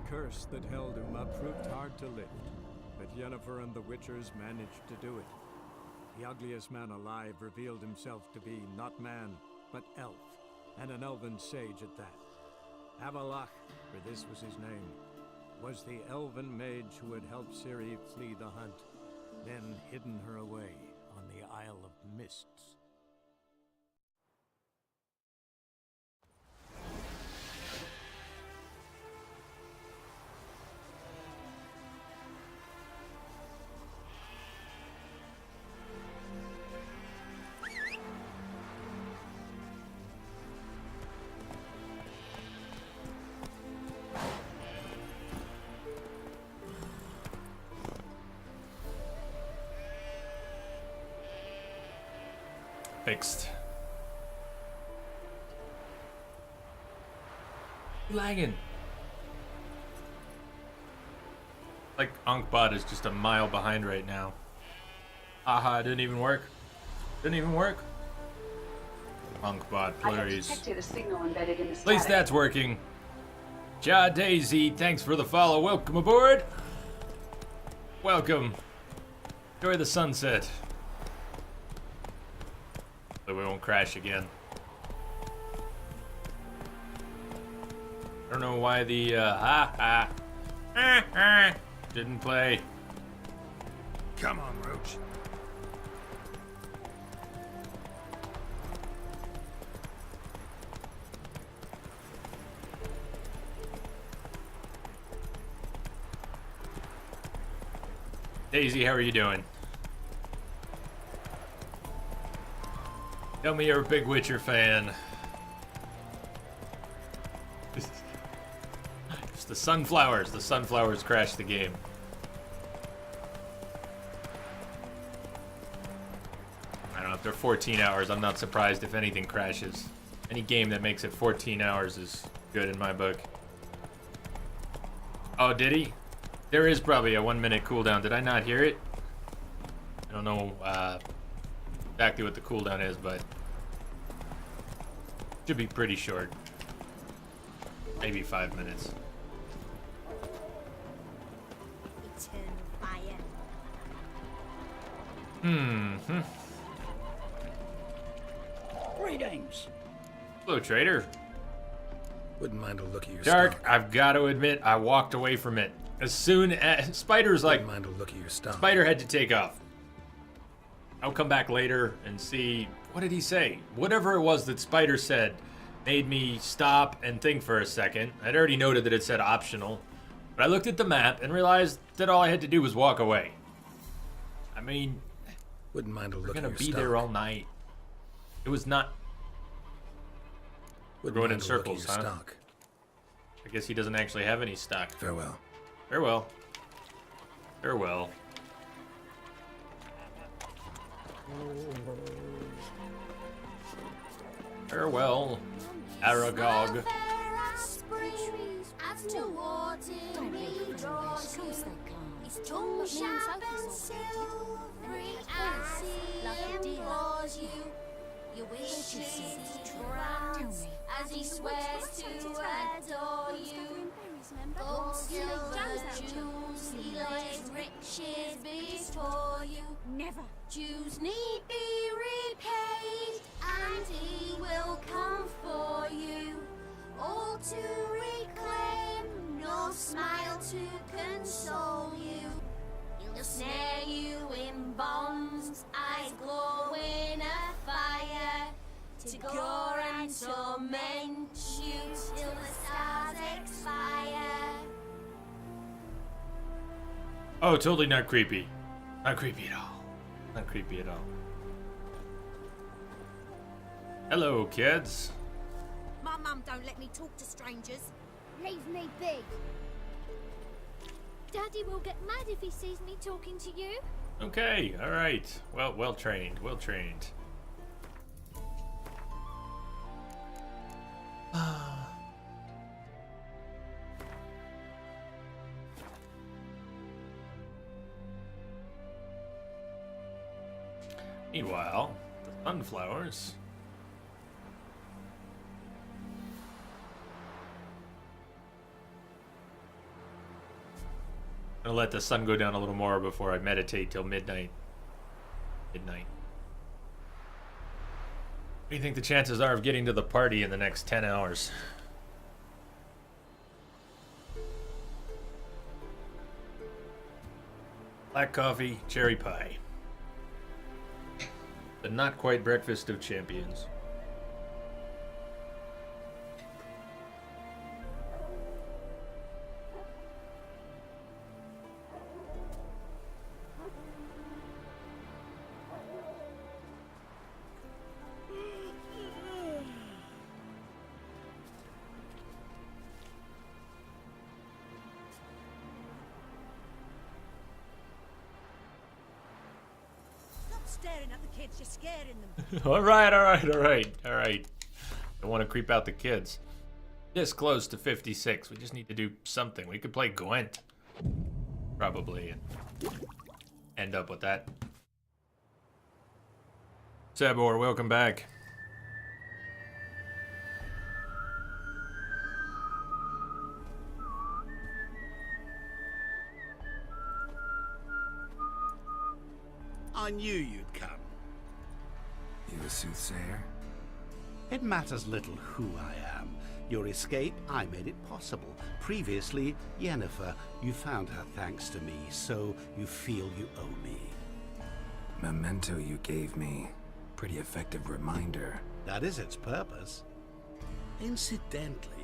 The curse that held Uma proved hard to lift, but Yennefer and the Witchers managed to do it. The ugliest man alive revealed himself to be not man, but elf, and an elven sage at that. Avalach, for this was his name, was the elven mage who had helped Ciri flee the hunt, then hidden her away on the Isle of Mists. Fixed. Lagging. Like Ankh-Bot is just a mile behind right now. Aha, it didn't even work. Didn't even work. Ankh-Bot, please. At least that's working. Ja Daisy, thanks for the follow. Welcome aboard. Welcome. Enjoy the sunset. So we won't crash again. I don't know why the didn't play. Come on, Roach. Daisy, how are you doing? Tell me you're a big Witcher fan. It's the sunflowers. The sunflowers crashed the game. I don't know, after 14 hours, I'm not surprised if anything crashes. Any game that makes it 14 hours is good in my book. Oh, did he? There is probably a 1-minute cooldown. Did I not hear it? I don't know exactly what the cooldown is, but should be pretty short. Maybe 5 minutes. Greetings. Hello, trader. Wouldn't mind a look at your Dark, stock. I've got to admit, I walked away from it. As soon as Spider's like, Wouldn't mind a look at your stock. Spider had to take off. I'll come back later and see, what did he say? Whatever it was that Spider said made me stop and think for a second. I'd already noted that it said optional, but I looked at the map and realized that all I had to do was walk away. I mean, Wouldn't mind a we're look at gonna your be stock. there all night. It was not. Wouldn't going mind in a look at circles, your huh? stock. I guess he doesn't actually have any stock. Farewell. Farewell. Farewell. Farewell, Aragog. You wish to see drowns as he swears to adore you. Gold, silver, jewels, he lays riches before you. Never. Jews need be repaid, and he will come for you. All to reclaim, nor smile to console you. He'll snare you in bonds, eyes glow in a fire, to gore and torment you till the stars expire. Oh, totally not creepy. Not creepy at all. Not creepy at all. Hello, kids. My mum don't let me talk to strangers. Leave me be. Daddy will get mad if he sees me talking to you. Okay, all right. Well trained. Well trained. Meanwhile, the sunflowers. gonna let the sun go down a little more before I meditate till midnight. What do you think the chances are of getting to the party in the next 10 hours? Black coffee, cherry pie. The not quite breakfast of champions. Stop staring at the kids, you're scaring them. All right. Don't want to creep out the kids. This close to 56. We just need to do something. We could play Gwent. Probably. And end up with that. Sabor, welcome back. I knew you'd come. You a soothsayer? It matters little who I am. Your escape, I made it possible. Previously, Yennefer, you found her thanks to me, so you feel you owe me. Memento you gave me. Pretty effective reminder. That is its purpose. Incidentally,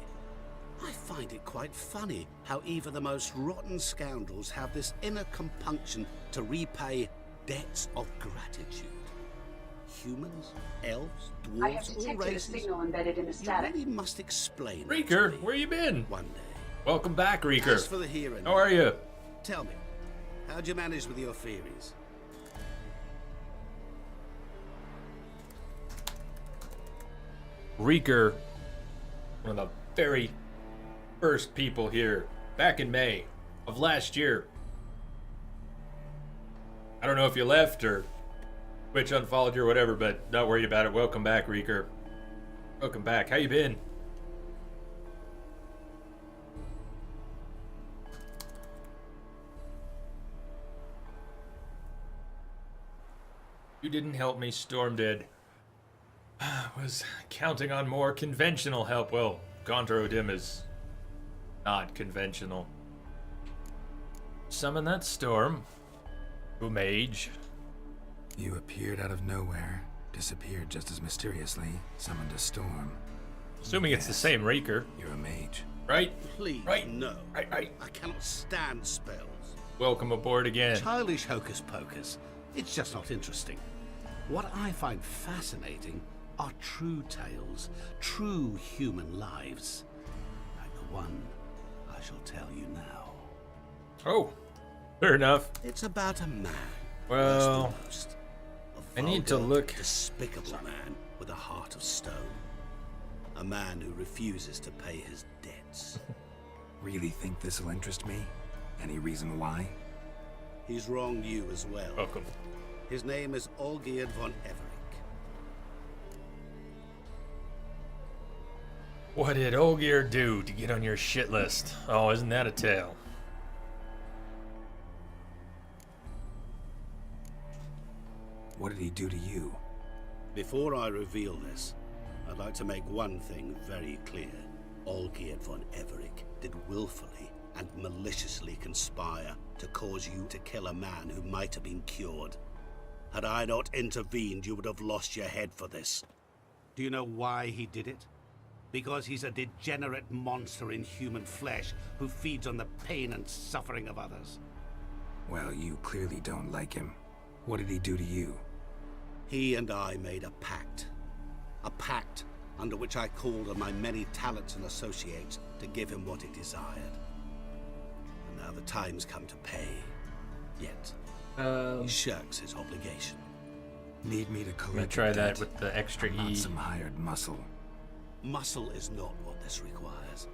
I find it quite funny how even the most rotten scoundrels have this inner compunction to repay debts of gratitude. Humans, elves, I have dwarves, all detected a races. signal embedded in the You static. really must explain it to Reeker, me where you been? one day. Welcome back, As Reeker. for the here and How are you? Tell me, how'd you manage with your theories? Reeker, one of the very first people here, back in May of last year. I don't know if you left or Twitch unfollowed you or whatever, but not worried about it. Welcome back, Reeker. Welcome back. How you been? You didn't help me, Storm did. I was counting on more conventional help. Well, Gondor Dim is not conventional. Summon that storm. Who mage? You appeared out of nowhere, disappeared just as mysteriously, summoned a storm. Assuming it's the same Reeker, You're a mage. right? Please, Right. no. Right. I cannot stand spells. Welcome aboard again. Childish hocus pocus. It's just not interesting. What I find fascinating are true tales, true human lives. Like the one I shall tell you now. Oh, fair enough. It's about a man. Well, worse than most. A I need to vulgar, look- despicable man with a heart of stone. A man who refuses to pay his debts. Really think this'll interest me? Any reason why? He's wronged you as well. Welcome. His name is Olgierd von Everick. What did Olgierd do to get on your shit list? Oh, isn't that a tale? What did he do to you? Before I reveal this, I'd like to make one thing very clear. Olgierd von Everick did willfully and maliciously conspire to cause you to kill a man who might have been cured. Had I not intervened, you would have lost your head for this. Do you know why he did it? Because he's a degenerate monster in human flesh who feeds on the pain and suffering of others. Well, you clearly don't like him. What did he do to you? He and I made a pact. A pact under which I called on my many talents and associates to give him what he desired. And now the time's come to pay. Yet, he shirks his obligation. Need me to collect I'm gonna try the that debt? with the extra I'm not E. some hired muscle. Muscle is not what this requires.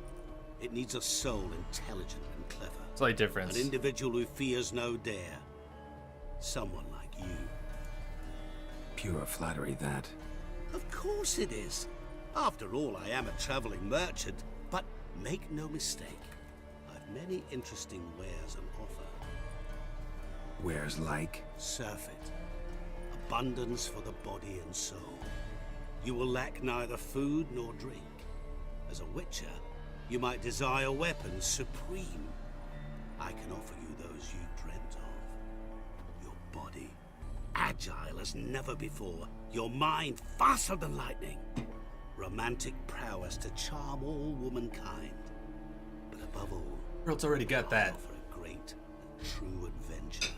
It needs a soul intelligent and clever. Slight An difference. individual who fears no dare. Someone like you. Pure flattery, that. Of course it is. After all, I am a traveling merchant. But make no mistake, I've many interesting wares on offer. Where's like? Surf it. Abundance for the body and soul. You will lack neither food nor drink. As a witcher, you might desire weapons supreme. I can offer you those you dreamt of. Your body, agile as never before. Your mind, faster than lightning. Romantic prowess to charm all womankind. But above all, World's already got I that. offer a great and true adventure.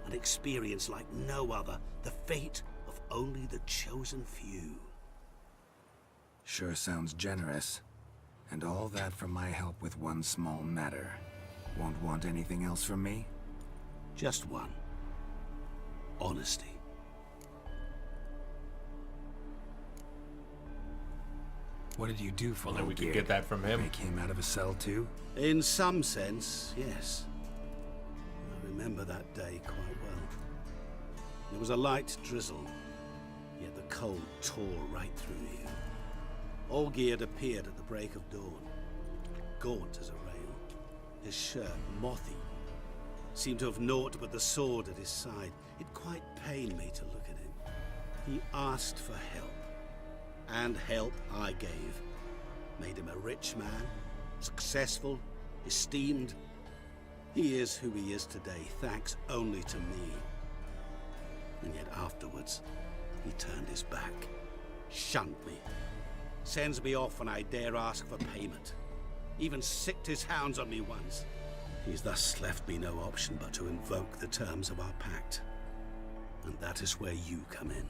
An experience like no other. The fate of only the chosen few. Sure sounds generous. And all that for my help with one small matter. Won't want anything else from me? Just one. Honesty. What did you do for Well, then we could Olgierd? get that from him. Make him out of a cell too? In some sense, yes. I remember that day quite well. There was a light drizzle, yet the cold tore right through you. Olgierd appeared at the break of dawn, gaunt as a rail, his shirt moth-eaten. Seemed to have naught but the sword at his side. It quite pained me to look at him. He asked for help, and help I gave. Made him a rich man, successful, esteemed. He is who he is today, thanks only to me. And yet afterwards, he turned his back, shunned me, sends me off when I dare ask for payment. Even sicked his hounds on me once. He's thus left me no option but to invoke the terms of our pact. And that is where you come in.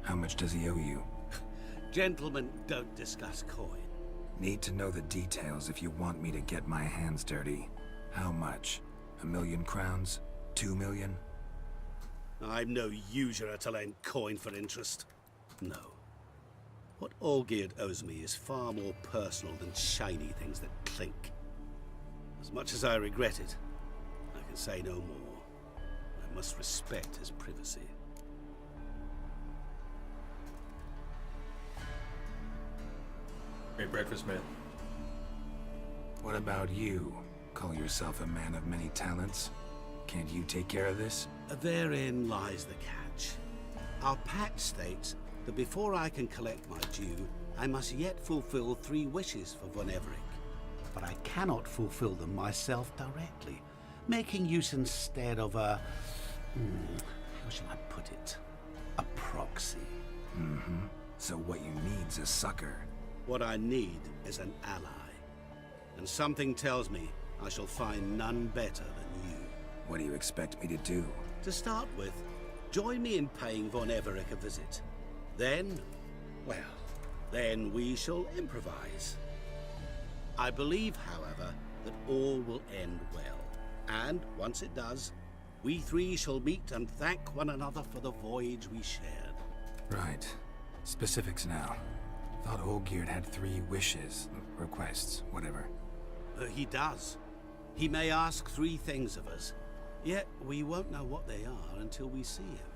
How much does he owe you? Gentlemen don't discuss coin. Need to know the details if you want me to get my hands dirty. How much? 1,000,000 crowns? 2,000,000? I'm no usurer to lend coin for interest. No. What Olgierd owes me is far more personal than shiny things that clink. As much as I regret it, I can say no more. I must respect his privacy. Great breakfast, man. What about you? Call yourself a man of many talents? Can't you take care of this? Therein lies the catch. Our pact states that before I can collect my due, I must yet fulfill 3 wishes for Von Everec. But I cannot fulfill them myself directly, making use instead of a... how shall I put it? A proxy. So what you need's a sucker. What I need is an ally. And something tells me I shall find none better than you. What do you expect me to do? To start with, join me in paying Von Everec a visit. Then, well, then we shall improvise. I believe, however, that all will end well. And once it does, we 3 shall meet and thank one another for the voyage we shared. Right. Specifics now. Thought Olgierd had 3 wishes, requests, whatever. He does. He may ask 3 things of us, yet we won't know what they are until we see him.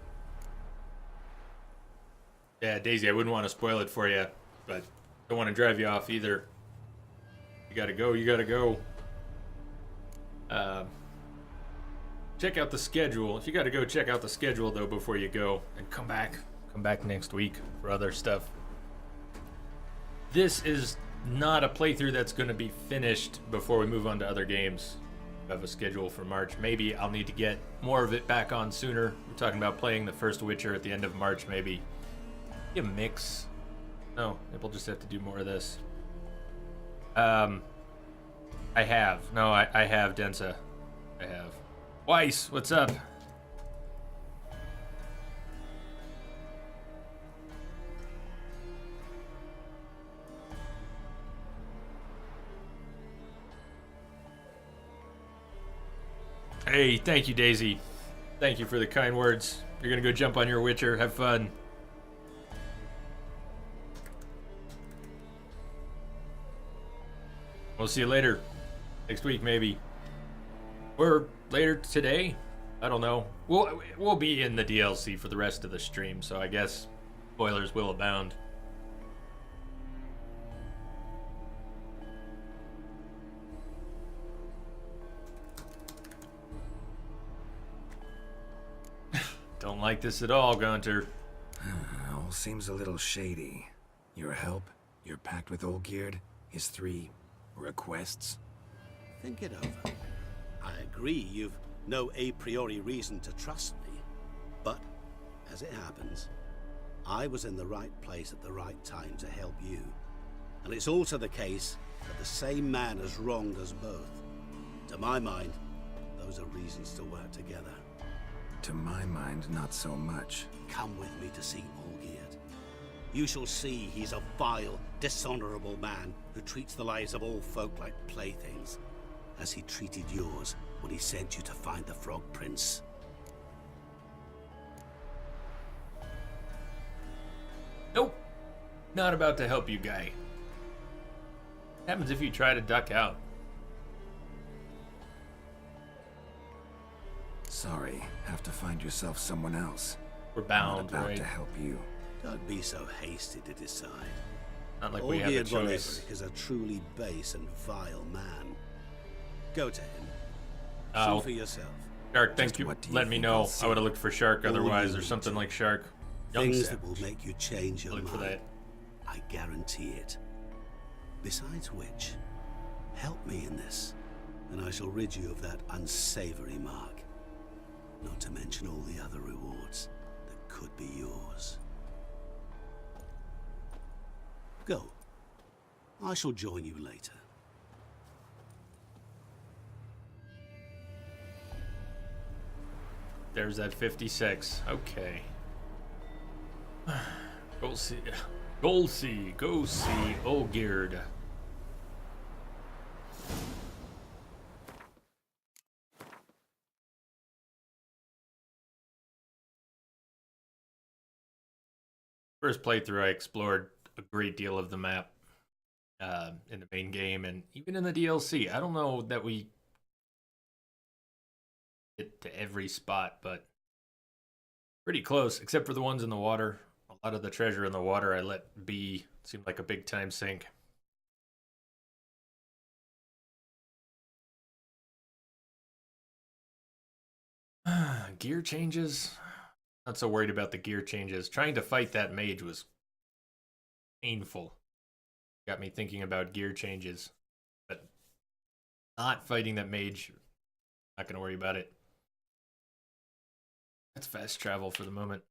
Yeah, Daisy, I wouldn't want to spoil it for you, but don't want to drive you off either. You gotta go, you gotta go. Check out the schedule. If you gotta go, check out the schedule, though, before you go. And come back. Come back next week for other stuff. This is not a playthrough that's going to be finished before we move on to other games. We have a schedule for March. Maybe I'll need to get more of it back on sooner. We're talking about playing the first Witcher at the end of March, maybe. Maybe a mix. No, maybe we'll just have to do more of this. I have. No, I have, Densa. I have. Weiss, what's up? Hey, thank you, Daisy. Thank you for the kind words. You're gonna go jump on your Witcher. Have fun. We'll see you later. Next week, maybe. Or later today. I don't know. We'll be in the DLC for the rest of the stream, so I guess spoilers will abound. Don't like this at all, Gunter. All seems a little shady. Your help, your pact with Olgierd, his 3 requests. Think it over. I agree you've no a priori reason to trust me, but as it happens, I was in the right place at the right time to help you. And it's also the case that the same man has wronged us both. To my mind, those are reasons to work together. To my mind, not so much. Come with me to see Olgierd. You shall see he's a vile, dishonorable man who treats the lives of all folk like playthings, as he treated yours when he sent you to find the Frog Prince. Nope. Not about to help you, guy. What happens if you try to duck out? Sorry, have to find yourself someone else. We're I'm bound, not about right? to help you. Don't be so hasty to decide. Not like we have a Olgierd von choice. Everec is a truly base and vile man. Go to him. Oh. See for yourself. Shark, thank Just you. what do you Let me think know. I'll see? I would have looked for Shark All otherwise, you or need something to. like Shark. Young Things Savage. that will make you change your Look for mind. that. I guarantee it. Besides which, help me in this, and I shall rid you of that unsavory mark. Not to mention all the other rewards that could be yours. Go. I shall join you later. There's that 56. Okay. Go see. Go see Olgierd. First playthrough, I explored a great deal of the map in the main game and even in the DLC. I don't know that we get to every spot, but pretty close, except for the ones in the water. A lot of the treasure in the water I let be. Seemed like a big time sink. Gear changes. Not so worried about the gear changes. Trying to fight that mage was painful. Got me thinking about gear changes. But not fighting that mage, not going to worry about it. That's fast travel for the moment.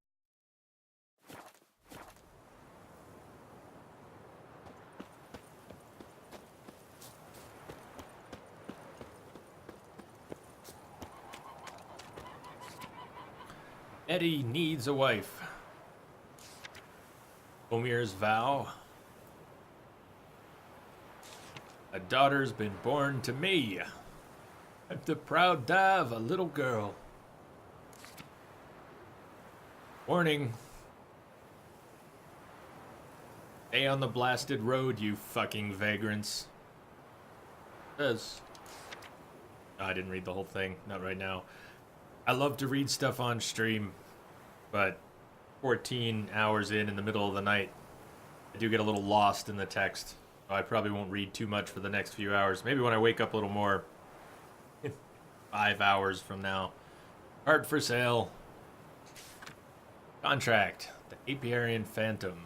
Eddie needs a wife. Omir's vow. A daughter's been born to me. I'm the proud dad of a little girl. Warning. Stay on the blasted road, you fucking vagrants. Says. No, I didn't read the whole thing. Not right now. I love to read stuff on stream, but 14 hours in the middle of the night, I do get a little lost in the text. So I probably won't read too much for the next few hours. Maybe when I wake up a little more. 5 hours from now. Art for sale. Contract. The Apiarian Phantom.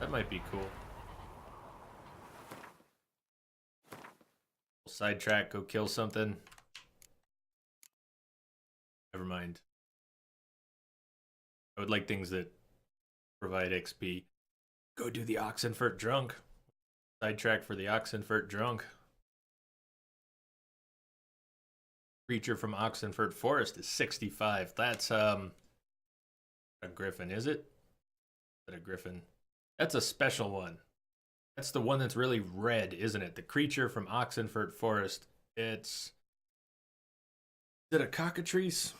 That might be cool. Sidetrack, go kill something. Never mind. I would like things that provide XP. Go do the Oxenfurt drunk. Sidetrack for the Oxenfurt drunk. Creature from Oxenfurt Forest is 65. That's a griffin, is it? Is that a griffin? That's a special one. That's the one that's really red, isn't it? The creature from Oxenfurt Forest. Is it a cockatrice?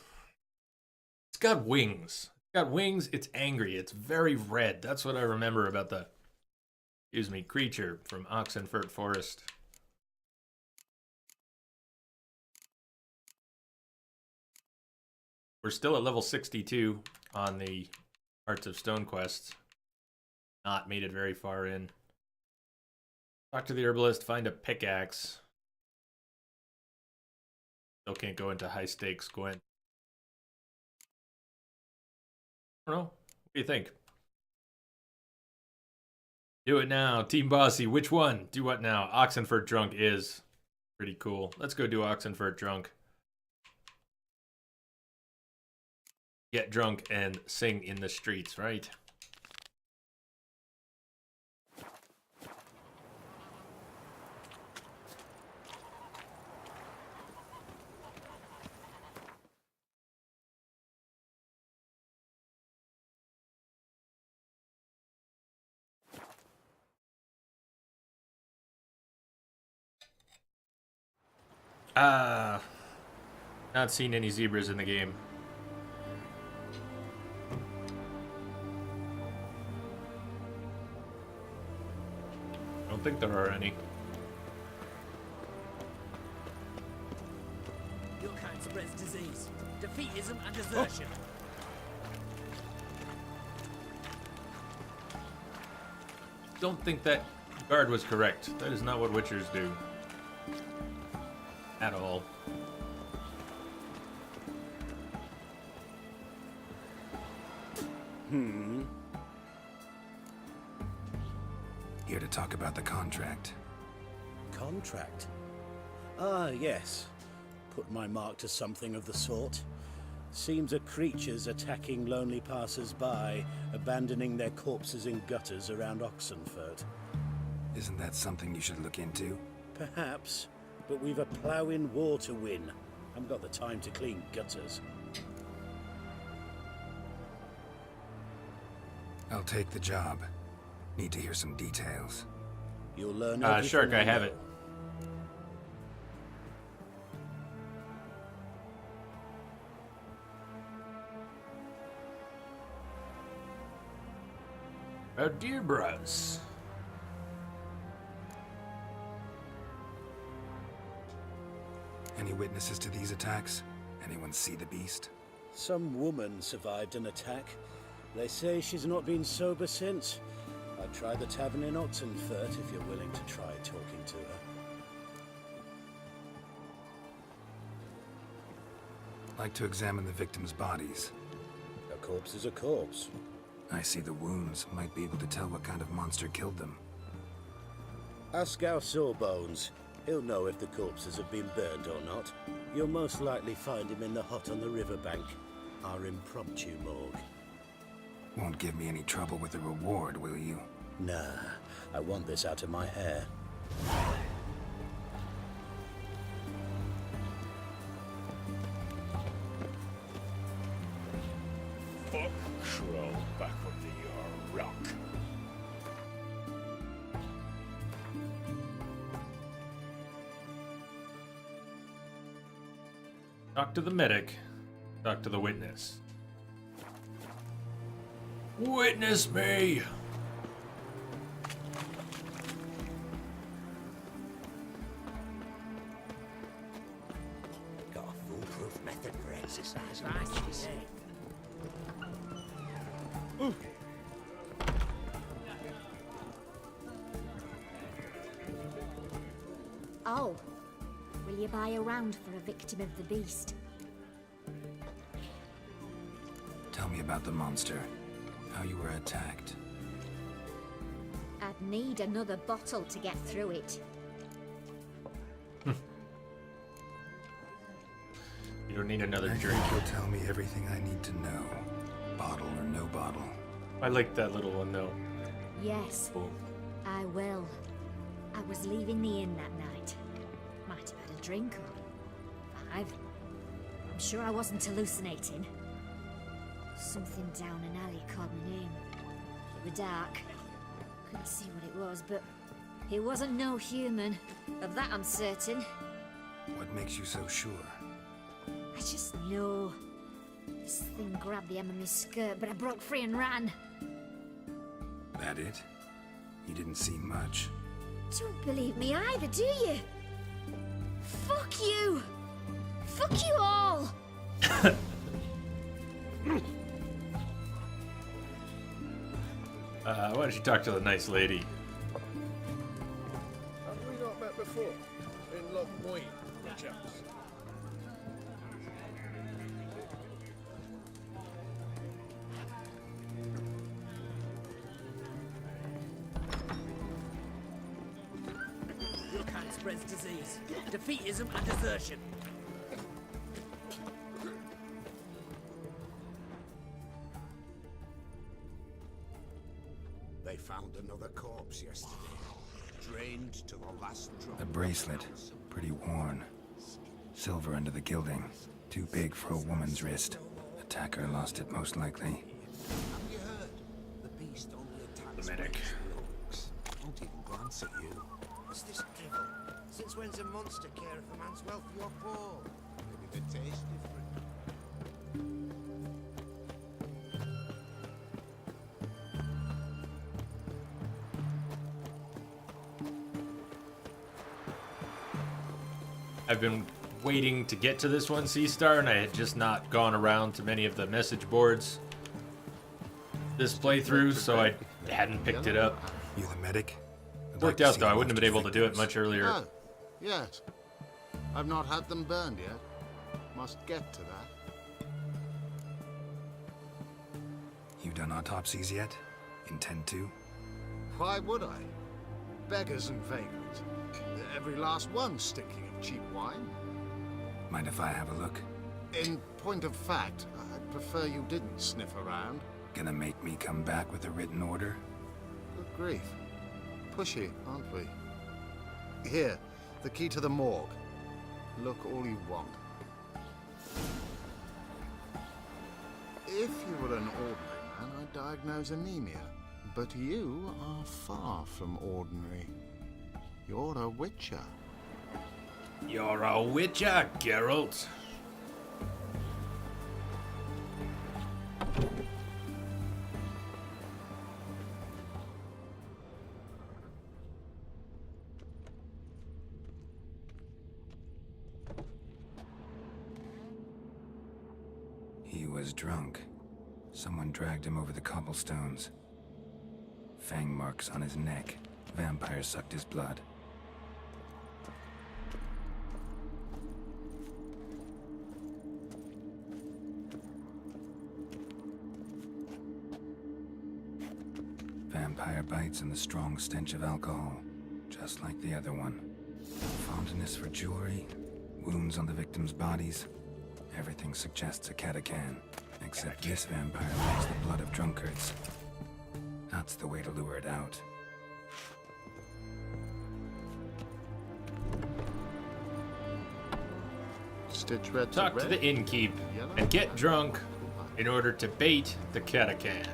It's got wings. It's got wings. It's angry. It's very red. That's what I remember about the, creature from Oxenfurt Forest. We're still at level 62 on the Hearts of Stone quests. Not made it very far in. Talk to the herbalist, find a pickaxe. Still can't go into high stakes, Gwent. I don't know. What do you think? Do it now. Team Bossy, which one? Do what now? Oxenfurt Drunk is pretty cool. Let's go do Oxenfurt Drunk. Get drunk and sing in the streets, right? Not seen any zebras in the game. I don't think there are any. Your kind spreads disease, defeatism, and desertion. Don't think that guard was correct. That is not what Witchers do. At all. Here to talk about the contract. Contract? Ah, yes. Put my mark to something of the sort. Seems a creature's attacking lonely passers-by, abandoning their corpses in gutters around Oxenfurt. Isn't that something you should look into? Perhaps, but we've a ploughing war to win. Haven't got the time to clean gutters. I'll take the job. Need to hear some details. You'll learn Shark, I have it. Dear bros. Any witnesses to these attacks? Anyone see the beast? Some woman survived an attack. They say she's not been sober since. I'd try the tavern in Oxenfurt if you're willing to try talking to her. Like to examine the victims' bodies. A corpse is a corpse. I see the wounds. Might be able to tell what kind of monster killed them. Ask our Sawbones. He'll know if the corpses have been burned or not. You'll most likely find him in the hut on the riverbank. Our impromptu morgue. Won't give me any trouble with the reward, will you? Nah, I want this out of my hair. Fuck crawl back under your rock. Talk to the medic. Talk to the witness. Witness me! Got a foolproof method for exercise. Oh, will you buy a round for a victim of the beast? Tell me about the monster. How you were attacked. I'd need another bottle to get through it. You don't need another I drink. think you'll tell me everything I need to know. Bottle or no bottle. I like that little one though. Yes, Cool. I will. I was leaving the inn that night. Might have had a drink or 5. I'm sure I wasn't hallucinating. Something down an alley called my name. It was dark. Couldn't see what it was, but it wasn't no human. Of that I'm certain. What makes you so sure? I just know. This thing grabbed the hem of my skirt, but I broke free and ran. That it? You didn't see much. Don't believe me either, do you? Fuck you! Fuck you all! Why don't you talk to the nice lady? Have we not met before? In Loch Moyne, perchance? spreads disease, defeatism and desertion. They found another corpse yesterday, drained to the last drop. The bracelet, pretty worn. Silver under the gilding, too big for a woman's wrist. Attacker lost it most likely. Have you heard? The beast only attacks The medic. looks. Won't even glance at you. What's this drivel? Since when's a monster care if a man's wealthy or poor? Maybe the taste different. I've been waiting to get to this one, Seastar, and I had just not gone around to many of the message boards this playthrough, so I hadn't picked it up. You the medic? I'd Worked like to out see though, I the wouldn't have been able monster's to do it victims. much earlier. Oh, yes. I've not had them burned yet. Must get to that. You done autopsies yet? Intend to? Why would I? Beggars and vagrants. Every last one stinking of cheap wine. Mind if I have a look? In point of fact, I'd prefer you didn't sniff around. Gonna make me come back with a written order? Good grief. Pushy, aren't we? Here, the key to the morgue. Look all you want. If you were an ordinary man, I'd diagnose anemia. But you are far from ordinary. You're a witcher. You're a witcher, Geralt. He was drunk. Someone dragged him over the cobblestones. Fang marks on his neck. Vampire sucked his blood. Vampire bites and the strong stench of alcohol, just like the other one. Fondness for jewelry, wounds on the victims' bodies. Everything suggests a Catacan, except this vampire likes the blood of drunkards. That's the way to lure it out. Stitch red Talk to red. the innkeep Yellow. and get drunk in order to bait the Catacan.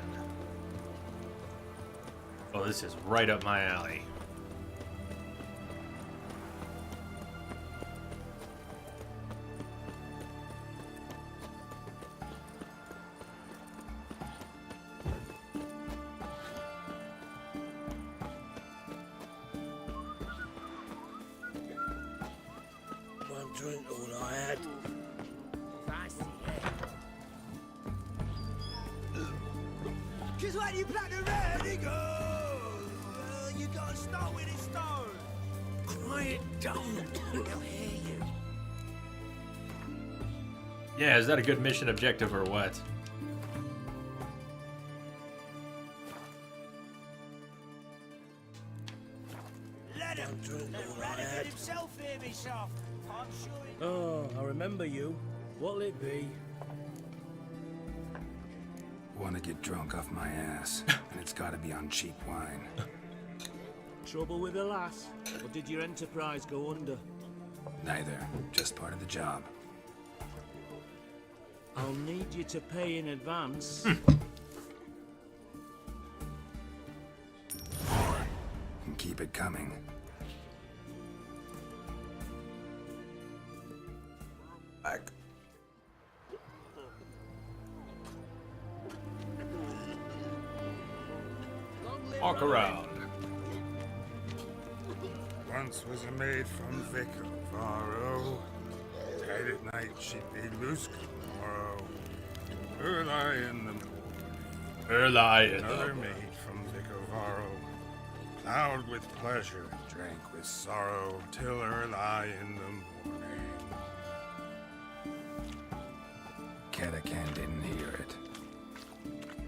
Oh, this is right up my alley. One drink all I had. Fancy, eh? Cause when you plant the red, it goes. You gotta start with it stone. Quiet down. They'll hear you. Yeah, is that a good mission objective or what? Let him drink all I had. Himself hear me, Shaft. I'm sure he... Oh, I remember you. What'll it be? Want to get drunk off my ass, and it's gotta be on cheap wine. Trouble with the lass? Or did your enterprise go under? Neither, just part of the job. I'll need you to pay in advance. And keep it coming. Back. Walk around. Once was a maid from Vic of Varro. Tight at night she'd be loose tomorrow. Early in the morning. Early in Another the maid from Vic of Varro. Plowed with pleasure, drank with sorrow, till early in the morning. Catacan didn't hear it.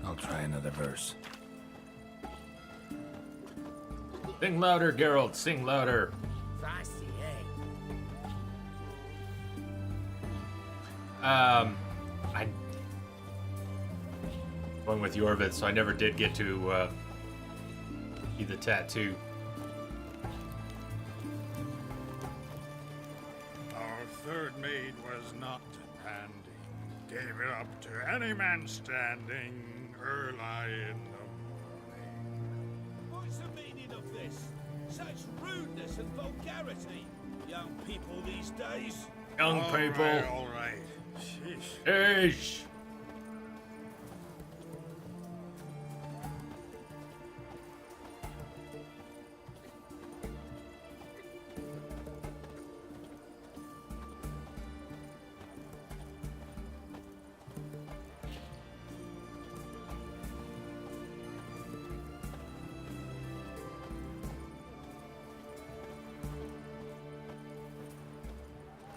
I'll try another verse. Sing louder, Geralt. Sing louder. Fancy, eh? I'm going with Yorvith, so I never did get to see the tattoo. Our third maid was not handy. Gave it up to any man standing early in the morning. What's the meaning of this? Such rudeness and vulgarity. Young people these days. Young people. All right. Sheesh. Eesh.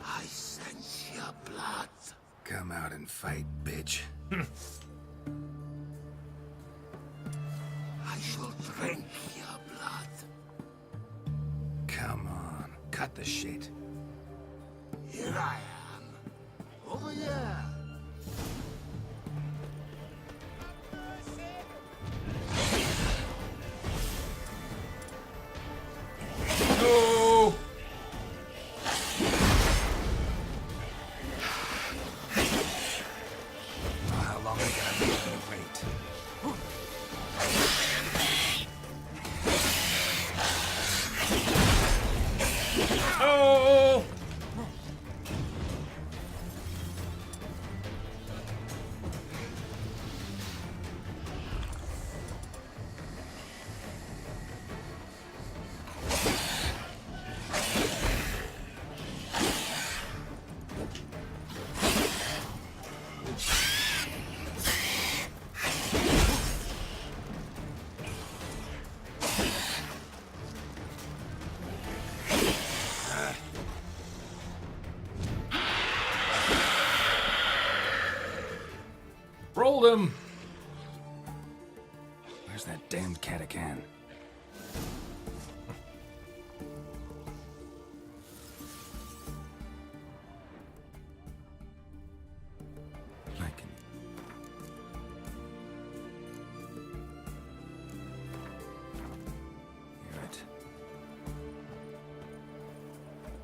I sense your blood. Come out and fight, bitch. I shall drink your blood. Come on, cut the shit. Here I am. Over there. No. How long are we gonna be able to wait? Oh. Rolled him. Where's that damned Catacan? I can... hear it.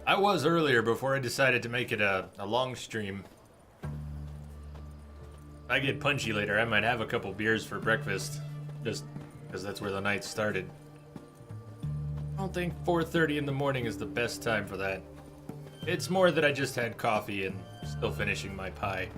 I was earlier before I decided to make it a long stream. If I get punchy later, I might have a couple beers for breakfast, just because that's where the night started. I don't think 4:30 in the morning is the best time for that. It's more that I just had coffee and still finishing my pie.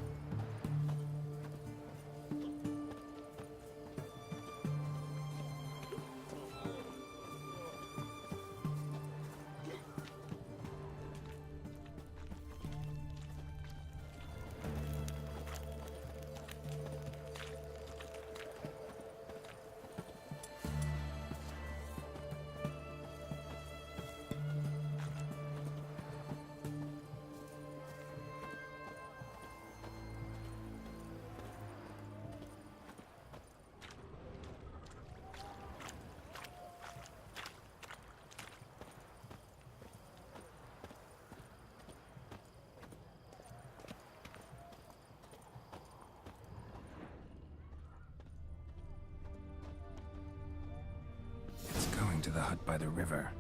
It's going to the hut by the river.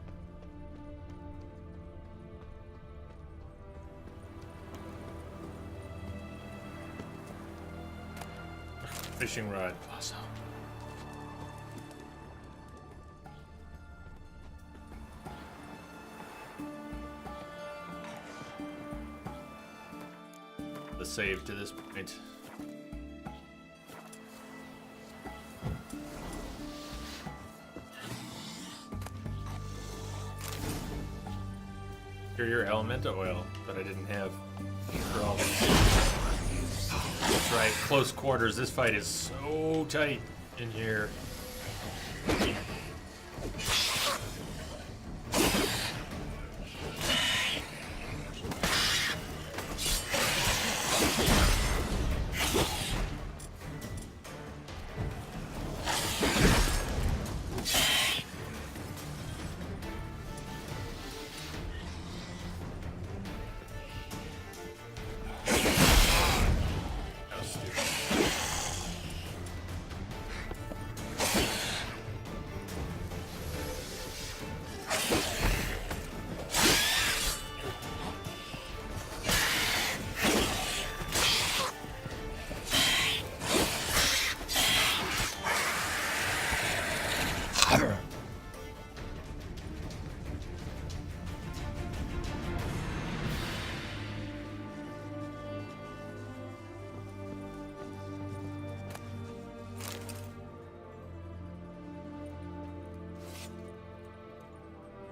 Fishing rod. Awesome. The save to this point. Your elemental oil that I didn't have for all these. That's right, close quarters. This fight is so tight in here.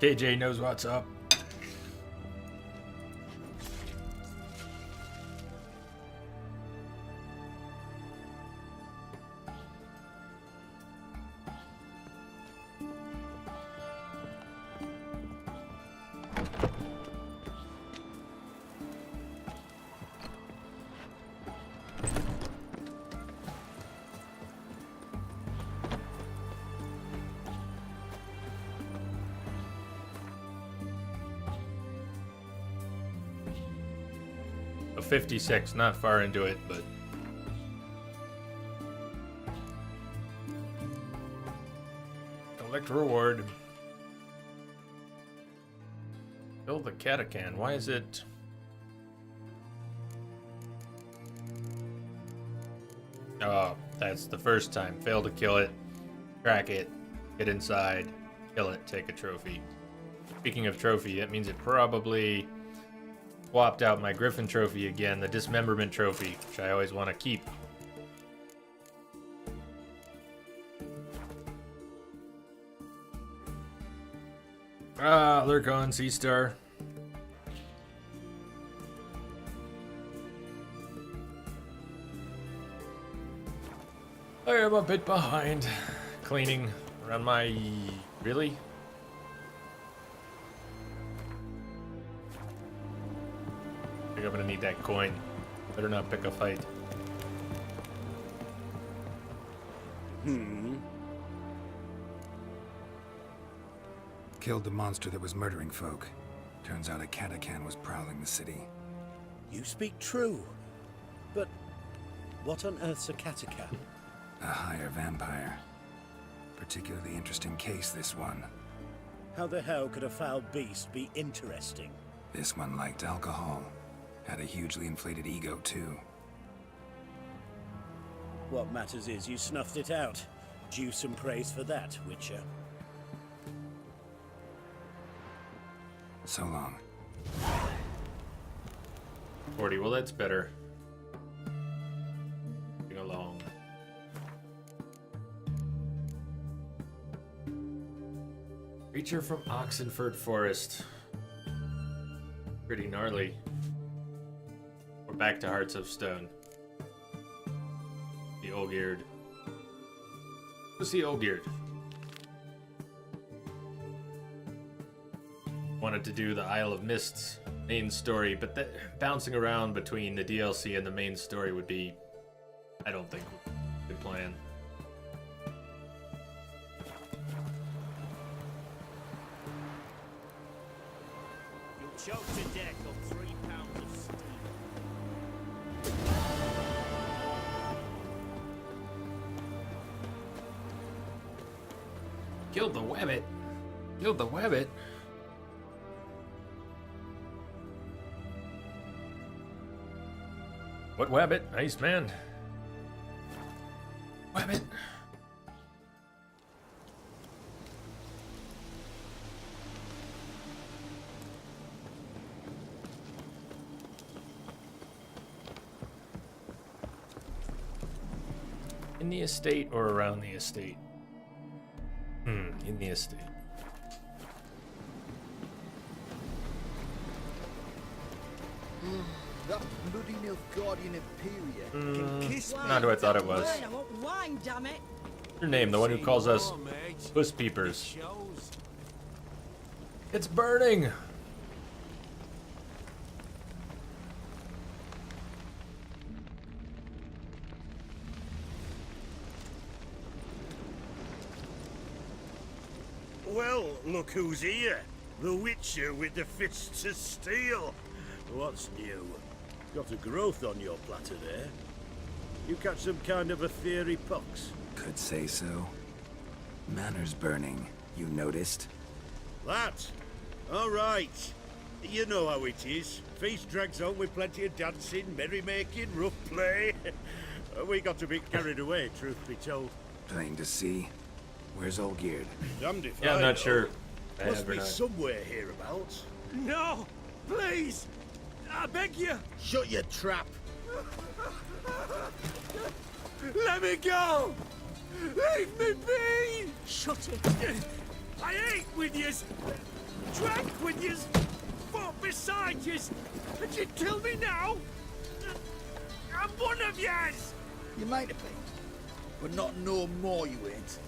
KJ knows what's up. A 56, not far into it, but collect reward. Kill the Catacan. Why is it? Oh, that's the first time. Fail to kill it, track it, get inside, kill it, take a trophy. Speaking of trophy, that means it probably swapped out my Griffin trophy again, the dismemberment trophy, which I always want to keep. Ah, Lurkon, Sea Star. I am a bit behind cleaning around my... Really? I think I'm gonna need that coin. Better not pick a fight. Killed the monster that was murdering folk. Turns out a Catacan was prowling the city. You speak true. But what on earth's a Catacan? A higher vampire. Particularly interesting case, this one. How the hell could a foul beast be interesting? This one liked alcohol. Had a hugely inflated ego, too. What matters is you snuffed it out. Due some praise for that, Witcher. So long. 40, well that's better. Moving along. Creature from Oxenford Forest. Pretty gnarly. We're back to Hearts of Stone. The Olgierd. Who's the Olgierd? Wanted to do the Isle of Mists main story, but bouncing around between the DLC and the main story would be, I don't think, a good plan. You'll choke to death on 3 pounds of steam. Killed the Wabbit. Killed the Wabbit. What Wabbit? Nice man. Wabbit. In the estate or around the estate? In the estate. That bloody Nilfgaardian Imperia can kiss me. Not who I thought it was. I want wine, damn it. Your name, the one who calls us puss peepers. It's burning. Well, look who's here. The Witcher with the fists of steel. What's new? Got a growth on your platter there. You catch some kind of a theory pox? Could say so. Manor's burning. You noticed? That? All right. You know how it is. Feast drags on with plenty of dancing, merrymaking, rough play. We got a bit carried away, truth be told. Plain to see. Where's Olgierd? Damned if Yeah, I'm I not know. sure. I Must have or be not. somewhere hereabouts. No! Please! I beg you! Shut your trap. Let me go! Leave me be! Shut it. I ate with yous, drank with yous, fought beside yous, and you kill me now? I'm one of yous! You might have been, but not no more you ain't.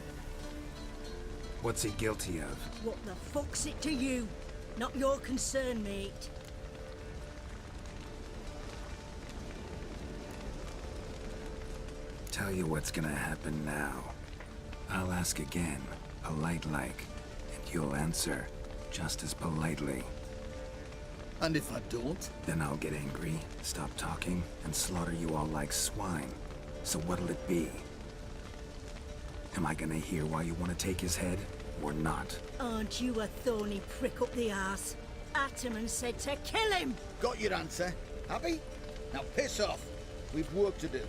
What's he guilty of? What the fuck's it to you? Not your concern, mate. Tell you what's gonna happen now. I'll ask again, polite-like, and you'll answer just as politely. And if I don't? Then I'll get angry, stop talking, and slaughter you all like swine. So what'll it be? Am I gonna hear why you want to take his head, or not? Aren't you a thorny prick up the arse? Ataman said to kill him! Got your answer. Happy? Now piss off. We've work to do.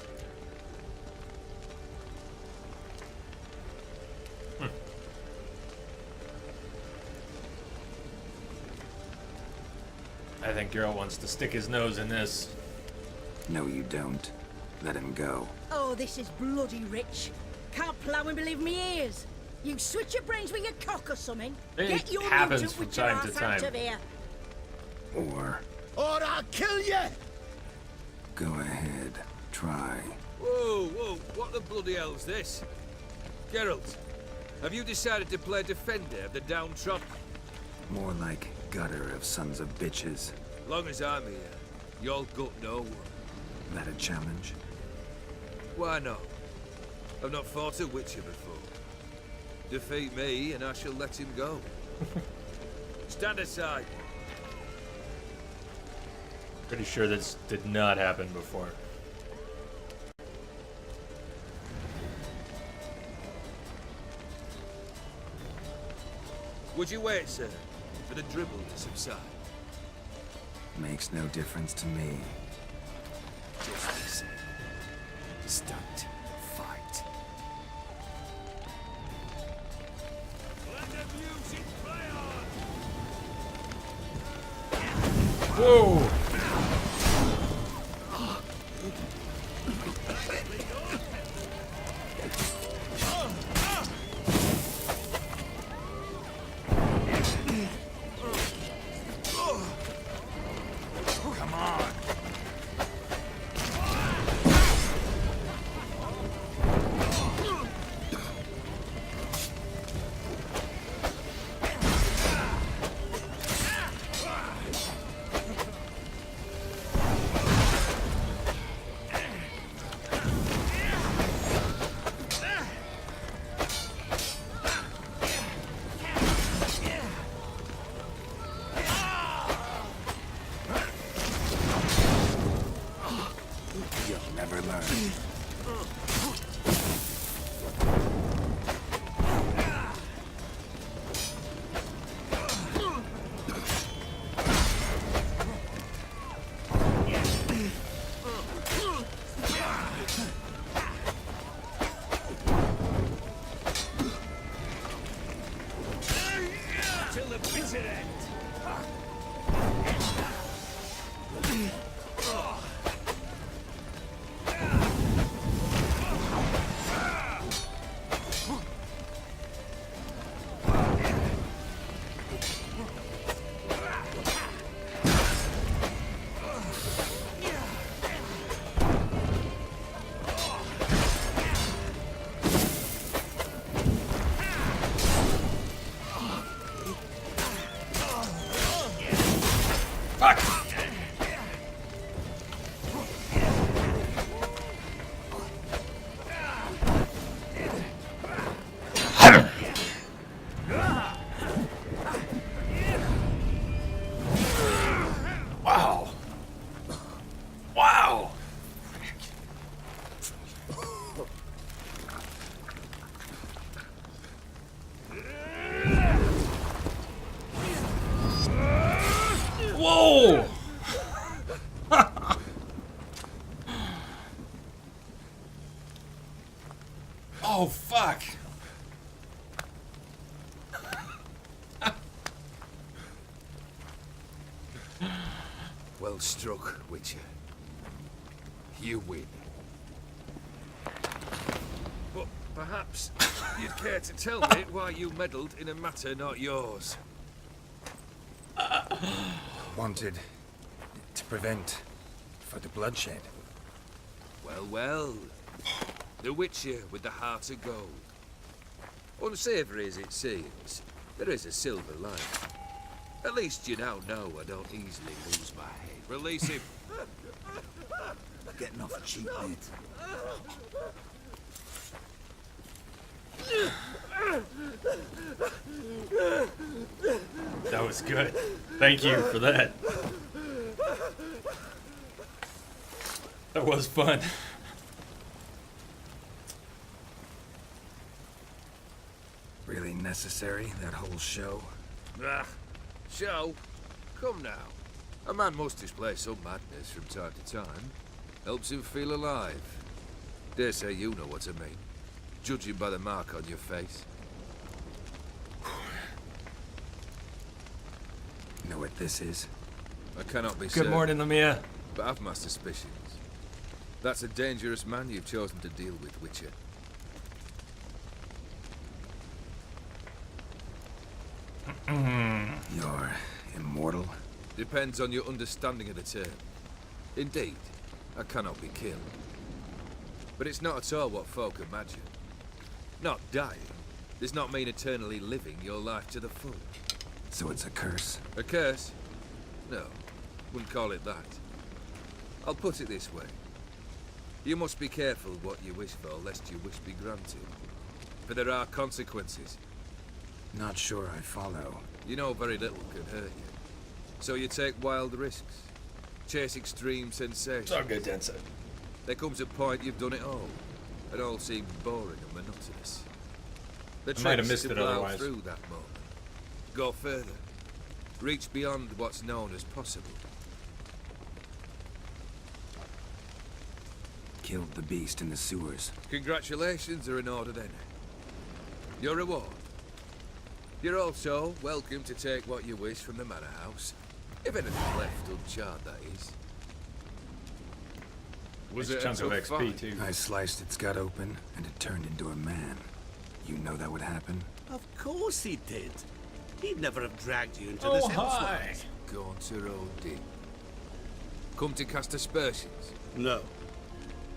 I think Geralt wants to stick his nose in this. No, you don't. Let him go. Oh, this is bloody rich. Can't plough and believe me ears. You switch your brains with your cock or something. It Get your happens mutant from with your time to arse time. out of here. Or I'll kill you! go ahead, try. Whoa, whoa, what the bloody hell's this? Geralt, have you decided to play defender of the downtrodden? More like gutter of sons of bitches. Long as I'm here, you'll gut no one. That a challenge? Why not? I've not fought a Witcher before. Defeat me and I shall let him go. Stand aside. Pretty sure this did not happen before. Would you wait, sir, for the dribble to subside? Makes no difference to me. Just listen. Stunt. Fight. Let the music play on! Whoa! Come on. You'll never learn. Till the bitter end! Fuck! Wow. Wow. Whoa! Oh, fuck. Well struck, Witcher. You win. But perhaps you'd care to tell me why you meddled in a matter not yours. Wanted to prevent for the bloodshed. Well, well. The Witcher with the heart of gold. Unsavoury as it seems, there is a silver lining. At least you now know I don't easily lose my head. Release him. Getting off cheap, mate. That was good. Thank you for that. That was fun. Really necessary, that whole show? Ah, show? Come now. A man must display some madness from time to time. Helps him feel alive. Dare say you know what I mean. Judging by the mark on your face. Know what this is? I cannot be Good certain, morning, Lamia. but I've my suspicions. That's a dangerous man you've chosen to deal with, Witcher. You're immortal? Depends on your understanding of the term. Indeed, I cannot be killed. But it's not at all what folk imagine. Not dying does not mean eternally living your life to the full. So it's a curse? A curse? No, wouldn't call it that. I'll put it this way. You must be careful what you wish for, lest your wish be granted. For there are consequences. Not sure I follow. You know very little can hurt you. So you take wild risks. Chase extreme sensations. It's all good, Densa. There comes a point you've done it all. It all seems boring and monotonous. The I might have trick's missed to it plow otherwise. through that moment. Go further. Reach beyond what's known as possible. Killed the beast in the sewers. Congratulations are in order then. Your reward. You're also welcome to take what you wish from the manor house. If anything left uncharred, that is. Was Nice it a chunk of tough XP fight? too. I sliced its gut open, and it turned into a man. You know that would happen? Of course he did. He'd never have dragged you into Oh, this hi. hellspace. Gone to Rodin. Come to cast aspersions. No.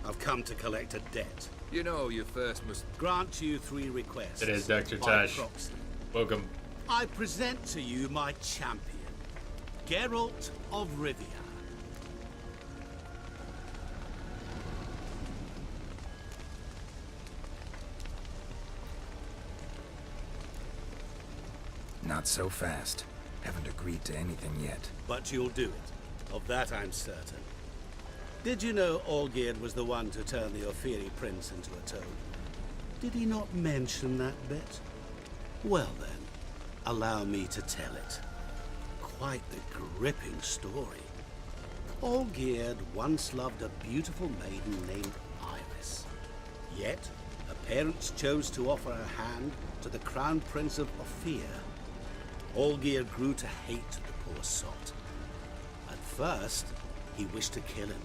I've come to collect a debt. You know you first must Grant you 3 requests. It is Dr. by Tash. proxy. Welcome. I present to you my champion, Geralt of Rivia. Not so fast. Haven't agreed to anything yet. But you'll do it. Of that I'm certain. Did you know Olgierd was the one to turn the Ophiri prince into a toad? Did he not mention that bit? Well then, allow me to tell it. Quite the gripping story. Olgierd once loved a beautiful maiden named Iris. Yet, her parents chose to offer her hand to the Crown Prince of Ophir. Olgierd grew to hate the poor sot. At first, he wished to kill him,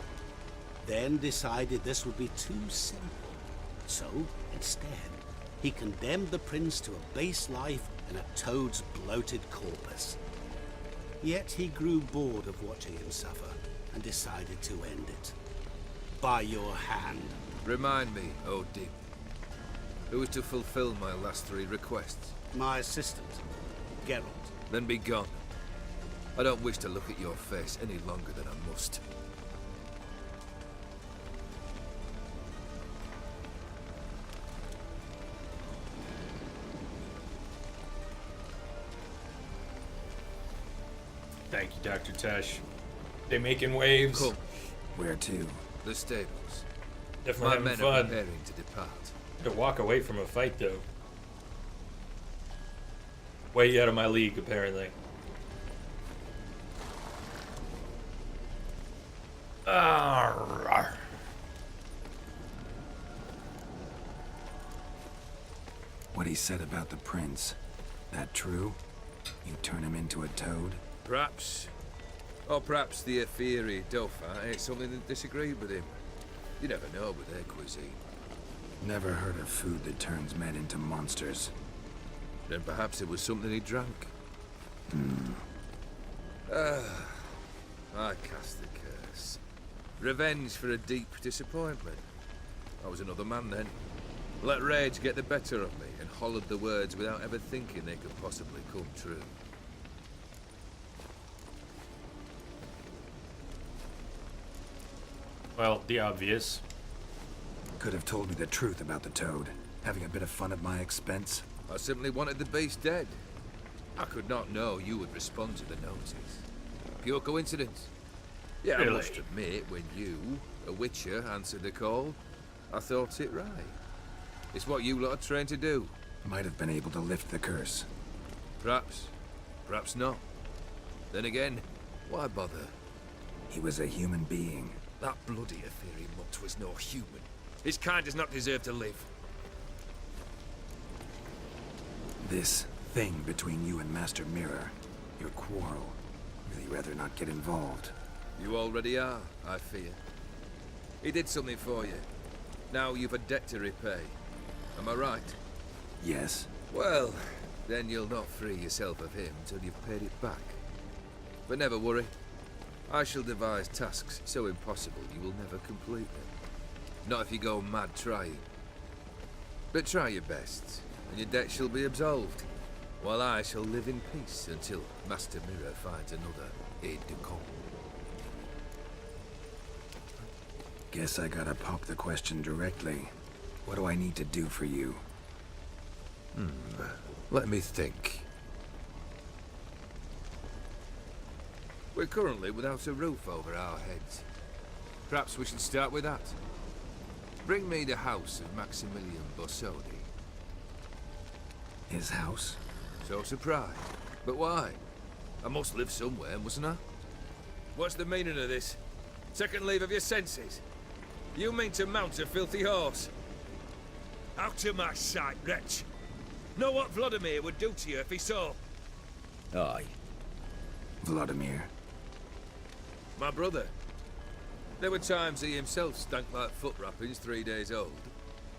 then decided this would be too simple. So, instead, he condemned the prince to a base life in a toad's bloated corpus. Yet he grew bored of watching him suffer and decided to end it. By your hand. remind me, Odin. Who is to fulfill my last 3 requests? My assistant, Geralt. Then be gone. I don't wish to look at your face any longer than I must. Thank you, Dr. Tash. They making waves. Come. Where to? The stables. Definitely My having men fun. are preparing to depart. To walk away from a fight, though. Way out of my league, apparently. Arr. What he said about the prince. That true? You turn him into a toad? Perhaps. Or perhaps the Ophiri Dauphin ate something that disagreed with him. You never know with their cuisine. Never heard of food that turns men into monsters. Then perhaps it was something he drank. I cast the curse. Revenge for a deep disappointment. I was another man then. Let rage get the better of me and hollered the words without ever thinking they could possibly come true. Well, the obvious. Could have told me the truth about the toad. Having a bit of fun at my expense. I simply wanted the beast dead. I could not know you would respond to the notice. Pure coincidence. Yeah, Really? I must admit, when you, a witcher, answered the call, I thought it right. It's what you lot are trained to do. Might have been able to lift the curse. Perhaps. Perhaps not. Then again, why bother? He was a human being. That bloody Aetheri mutt was no human. His kind does not deserve to live. This thing between you and Master Mirror, your quarrel, really rather not get involved. You already are, I fear. He did something for you. Now you've a debt to repay. Am I right? Yes. Well, then you'll not free yourself of him till you've paid it back. But never worry. I shall devise tasks so impossible you will never complete them. Not if you go mad trying. But try your best, and your debt shall be absolved, while I shall live in peace until Master Mirror finds another aide-de-camp. Guess I gotta pop the question directly. What do I need to do for you? Let me think. We're currently without a roof over our heads. Perhaps we should start with that. Bring me the house of Maximilian Borsodi. His house? So surprised. But why? I must live somewhere, mustn't I? What's the meaning of this? Second leave of your senses? You mean to mount a filthy horse? Out of my sight, wretch! Know what Vladimir would do to you if he saw? Aye. Vladimir. My brother. There were times he himself stank like foot wrappings 3 days old,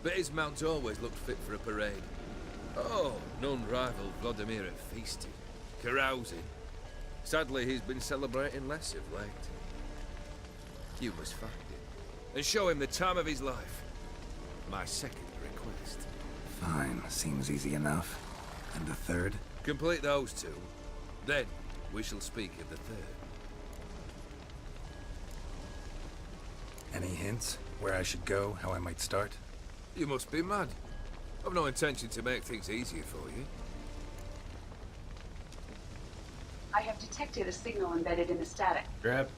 but his mount always looked fit for a parade. Oh, none rivaled Vladimir at feasting, carousing. Sadly, he's been celebrating less of late. You must find him, and show him the time of his life. My second request. Fine, seems easy enough. And the third? Complete those two, then we shall speak of the third. Any hints? Where I should go? How I might start? You must be mad. I've no intention to make things easier for you. I have detected a signal embedded in the static. Grab.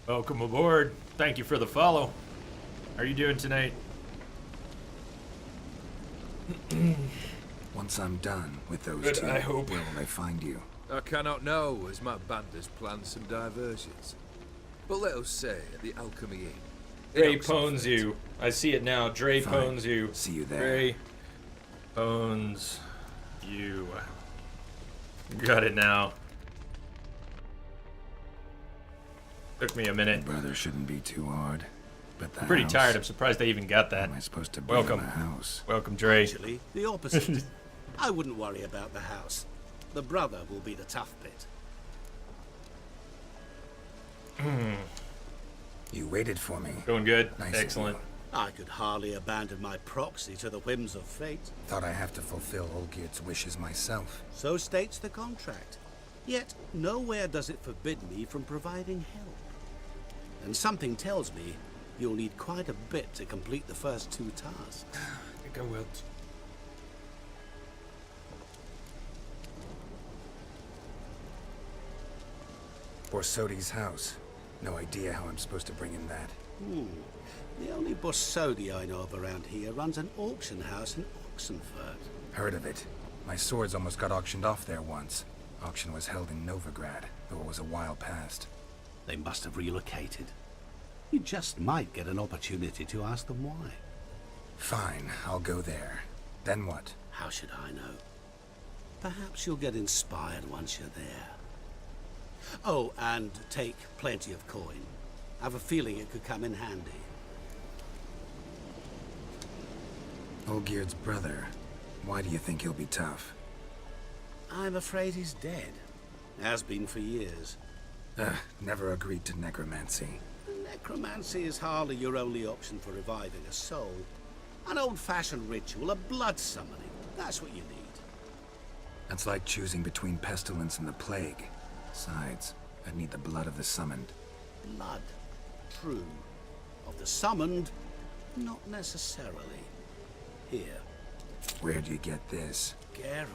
Welcome aboard. Thank you for the follow. How are you doing tonight? Once I'm done with those Good, two, I hope. where will I find you? I cannot know, as my band has planned some diversions. But let us say at the Alchemy Inn. Dre Pones you. I see it now. Dre Fine. Pones you. See you there. Dre Pones you. Got it now. Took me a minute. Brother shouldn't be too hard. But the I'm pretty house, tired. I'm surprised they even got that. How am I supposed to bring Welcome. the house? Welcome, Dre. Actually, the opposite. I wouldn't worry about the house. The brother will be the tough bit. You waited for me. Going good. Nice of Excellent. you. I could hardly abandon my proxy to the whims of fate. Thought I have to fulfill Olgierd's wishes myself. So states the contract. Yet, nowhere does it forbid me from providing help. And something tells me you'll need quite a bit to complete the first 2 tasks. I think I will. Borsodi's house. No idea how I'm supposed to bring in that. The only Borsodi I know of around here runs an auction house in Oxenfurt. Heard of it. My swords almost got auctioned off there once. Auction was held in Novigrad, though it was a while past. They must have relocated. You just might get an opportunity to ask them why. Fine, I'll go there. Then what? How should I know? Perhaps you'll get inspired once you're there. Oh, and take plenty of coin. I have a feeling it could come in handy. Olgierd's brother. Why do you think he'll be tough? I'm afraid he's dead. Has been for years. Never agreed to necromancy. Necromancy is hardly your only option for reviving a soul. An old-fashioned ritual, a blood summoning. That's what you need. That's like choosing between pestilence and the plague. Besides, I'd need the blood of the summoned. Blood. True. Of the summoned, not necessarily. Here. Where do you get this? Geralt,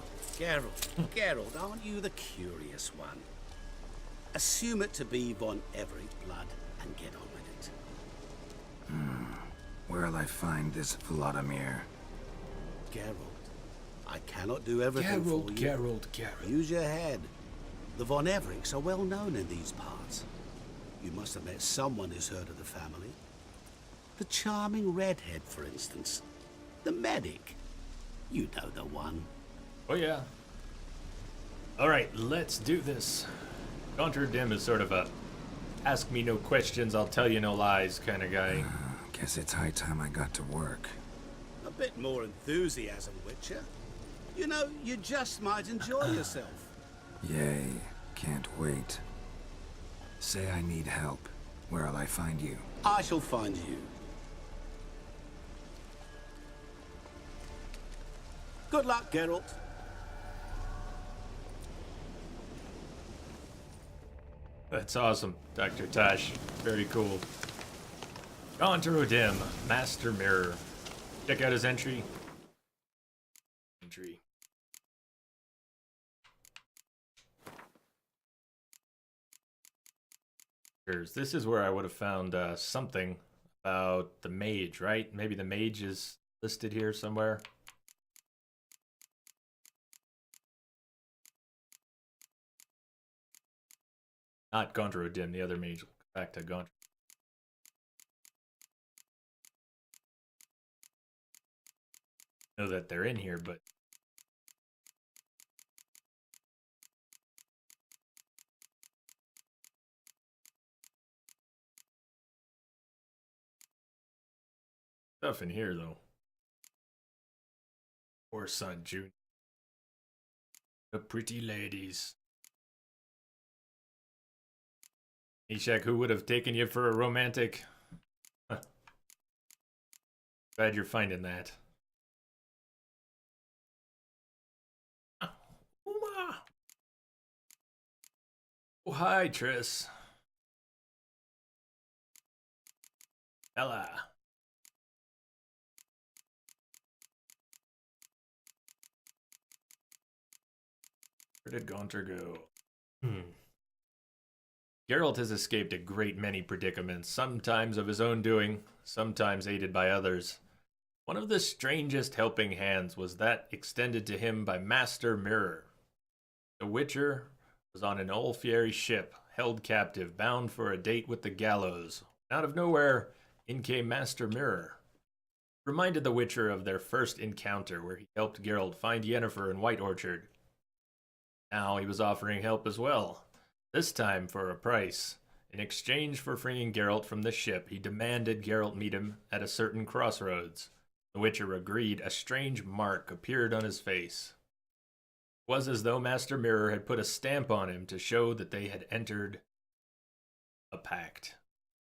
aren't you the curious one? Assume it to be Von Everett blood and get on with it. Where'll I find this Vladimir? Geralt, I cannot do everything for you. Geralt. Use your head. The Von Evericks are well known in these parts. You must have met someone who's heard of the family. The charming redhead, for instance. The medic. You know the one. Oh yeah. Alright, let's do this. Gaunter Dim is sort of a ask me no questions, I'll tell you no lies kind of guy. Guess it's high time I got to work. A bit more enthusiasm, Witcher. You know, you just might enjoy yourself. Yay, can't wait. Say I need help. Where'll I find you? I shall find you. Good luck, Geralt. That's awesome, Dr. Tash. Very cool. Gaunter Dim, Master Mirror. Check out his entry. This is where I would have found something about the mage, right? Maybe the mage is listed here somewhere. Not Gaunter Dim, the other mage. We'll come back to Gaunter. Know that they're in here, but stuff in here though. Poor son, June. The pretty ladies. Ishak, who would have taken you for a romantic? Huh. Glad you're finding that. Uma. Oh, hi, Triss. Ella. Where did Gaunter go? Geralt has escaped a great many predicaments, sometimes of his own doing, sometimes aided by others. One of the strangest helping hands was that extended to him by Master Mirror. The Witcher was on an Ulfyeri ship, held captive, bound for a date with the gallows. Out of nowhere, in came Master Mirror. Reminded the Witcher of their first encounter, where he helped Geralt find Yennefer in White Orchard. Now he was offering help as well. This time for a price. In exchange for freeing Geralt from the ship, he demanded Geralt meet him at a certain crossroads. The Witcher agreed. A strange mark appeared on his face. It was as though Master Mirror had put a stamp on him to show that they had entered a pact.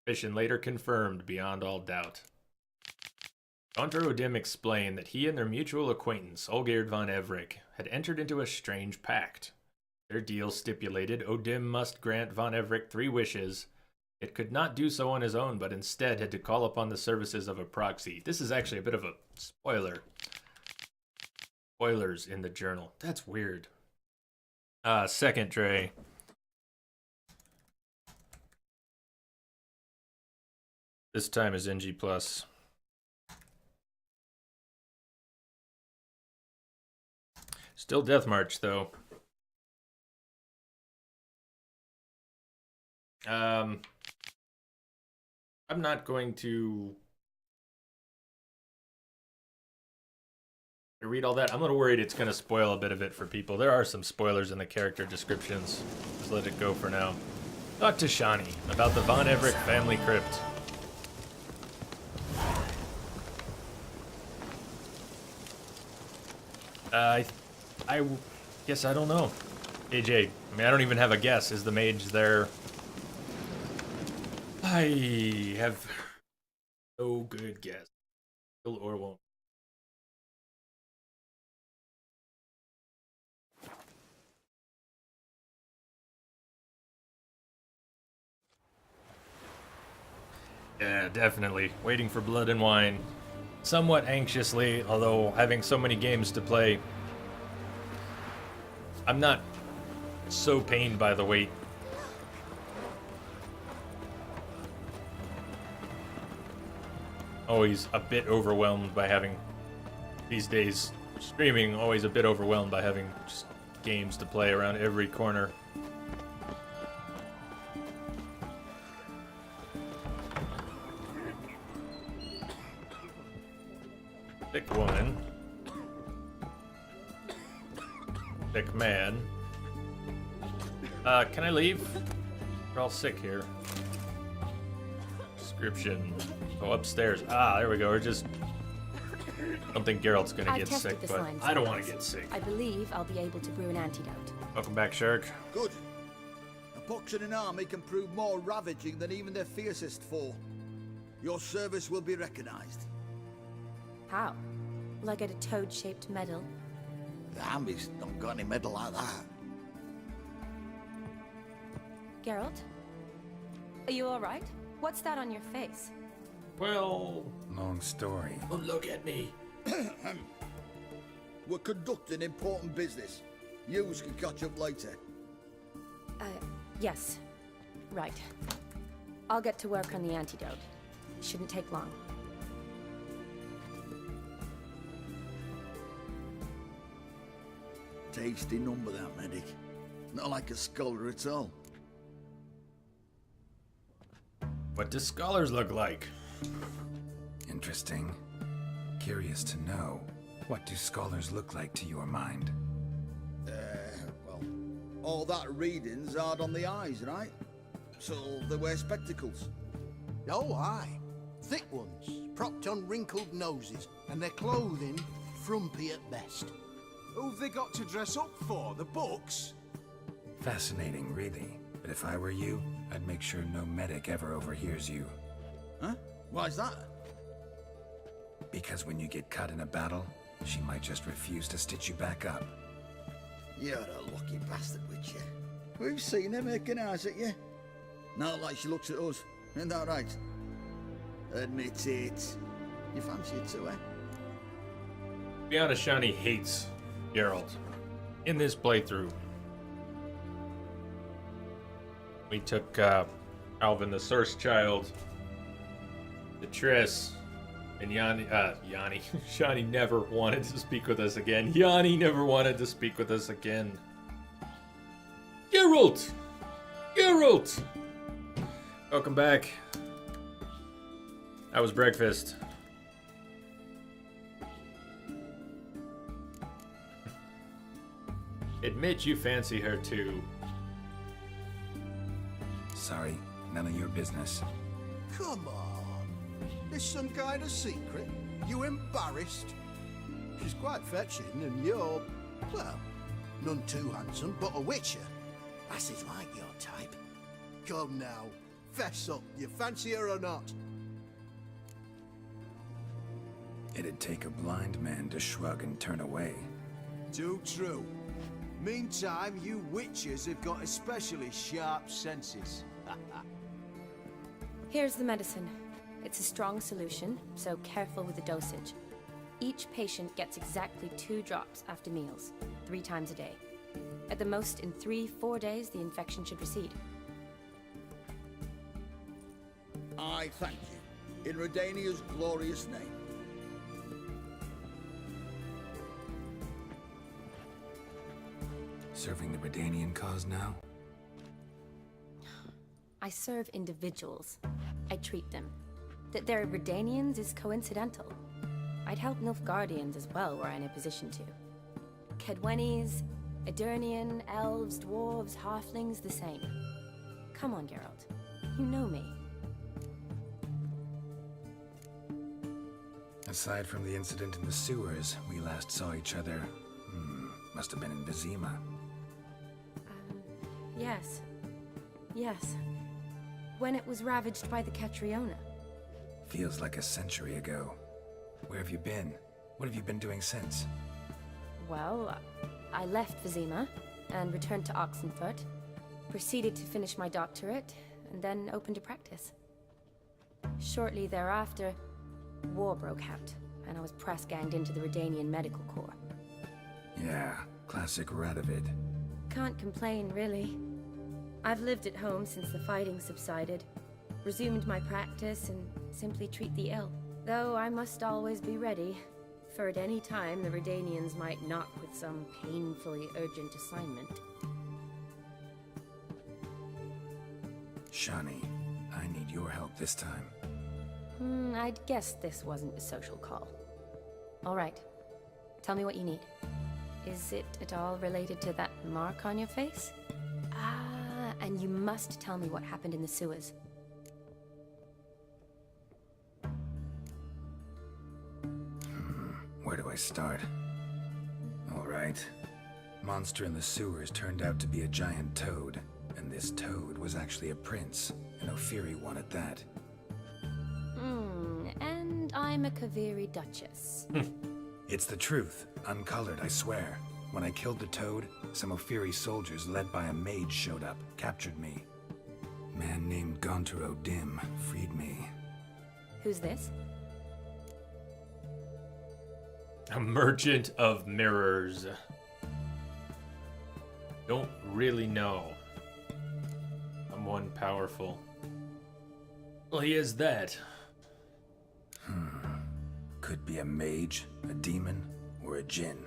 Suspicion later confirmed beyond all doubt. Gaunter O'Dim explained that he and their mutual acquaintance, Olgierd von Everick, had entered into a strange pact. Their deal stipulated O'Dim must grant von Everick 3 wishes. It could not do so on his own, but instead had to call upon the services of a proxy. This is actually a bit of a spoiler. Spoilers in the journal. That's weird. Second tray. This time is NG+. Still Death March, though. I'm not going to read all that. I'm a little worried it's going to spoil a bit of it for people. There are some spoilers in the character descriptions. Just let it go for now. Talk to Shani about the Von Everick family crypt. I guess I don't know. AJ, I mean, I don't even have a guess. Is the mage there? I have no good guess. Will or won't. Yeah, definitely. Waiting for Blood and Wine. Somewhat anxiously, although having so many games to play, I'm not so pained by the wait. Always a bit overwhelmed by having, these days, streaming, always a bit overwhelmed by having just games to play around every corner. Thick woman. Thick man. Can I leave? We're all sick here. Description. Go upstairs. Ah, there we go. We're just... I don't think Geralt's gonna get sick, but I don't want to get sick. I believe I'll be able to brew an antidote. Welcome back, Shark. Good. A pox in an army can prove more ravaging than even their fiercest foe. Your service will be recognized. How? Will I get a toad-shaped medal? The army's not got any medal like that. Geralt? Are you alright? What's that on your face? Well... Long story. Don't look at me. We're conducting important business. Yous can catch up later. Yes. Right. I'll get to work on the antidote. Shouldn't take long. Tasty number, that medic. Not like a scholar at all. What do scholars look like? Interesting. Curious to know, what do scholars look like to your mind? Well, all that reading's hard on the eyes, right? So they wear spectacles. Oh, aye. Thick ones, propped on wrinkled noses, and their clothing frumpy at best. Who've they got to dress up for? The books? Fascinating, really. But if I were you, I'd make sure no medic ever overhears you. Huh? Why's that? Because when you get caught in a battle, she might just refuse to stitch you back up. You're a lucky bastard, Witcher. We've seen her making eyes at you. Not like she looks at us. Isn't that right? Admit it. You fancy it too, eh? To be honest, Shani hates Geralt. In this playthrough, we took Alvin the Source Child, the Triss, and Yanni. Shani never wanted to speak with us again. Yanni never wanted to speak with us again. Geralt! Geralt! Welcome back. How was breakfast? Admit you fancy her too. Sorry, none of your business. Come on. There's some kind of secret. You embarrassed? She's quite fetching, and you're, well, none too handsome, but a witcher. Lasses like your type. Come now, fess up. You fancy her or not? It'd take a blind man to shrug and turn away. Too true. Meantime, you witches have got especially sharp senses. Here's the medicine. It's a strong solution, so careful with the dosage. Each patient gets exactly 2 drops after meals, 3 times a day. At the most, in 3-4 days, the infection should recede. I thank you. In Redania's glorious name. Serving the Redanian cause now? I serve individuals. I treat them. That they're Redanians is coincidental. I'd help Nilfgaardians as well were I in a position to. Kedwenis, Edirnian, elves, dwarves, halflings, the same. Come on, Geralt. You know me. Aside from the incident in the sewers, we last saw each other Must have been in Vizima. Yes. Yes. When it was ravaged by the Catriona. Feels like a century ago. Where have you been? What have you been doing since? Well, I left Vizima and returned to Oxenfurt, proceeded to finish my doctorate, and then opened a practice. Shortly thereafter, war broke out, and I was press-ganged into the Redanian Medical Corps. Yeah, classic Radovid. Can't complain, really. I've lived at home since the fighting subsided, resumed my practice, and simply treat the ill. Though I must always be ready, for at any time the Redanians might knock with some painfully urgent assignment. Shani, I need your help this time. I'd guess this wasn't a social call. All right. Tell me what you need. Is it at all related to that mark on your face? Ah, and you must tell me what happened in the sewers. Where do I start? All right. Monster in the sewers turned out to be a giant toad, and this toad was actually a prince, an Ophiri one at that. And I'm a Kaviri Duchess. It's the truth, uncolored, I swear. When I killed the toad, some Ophiri soldiers led by a mage showed up, captured me. Man named Gontaro Dim freed me. Who's this? A merchant of mirrors. Don't really know. Someone powerful. Well, he is that. Could be a mage, a demon, or a djinn.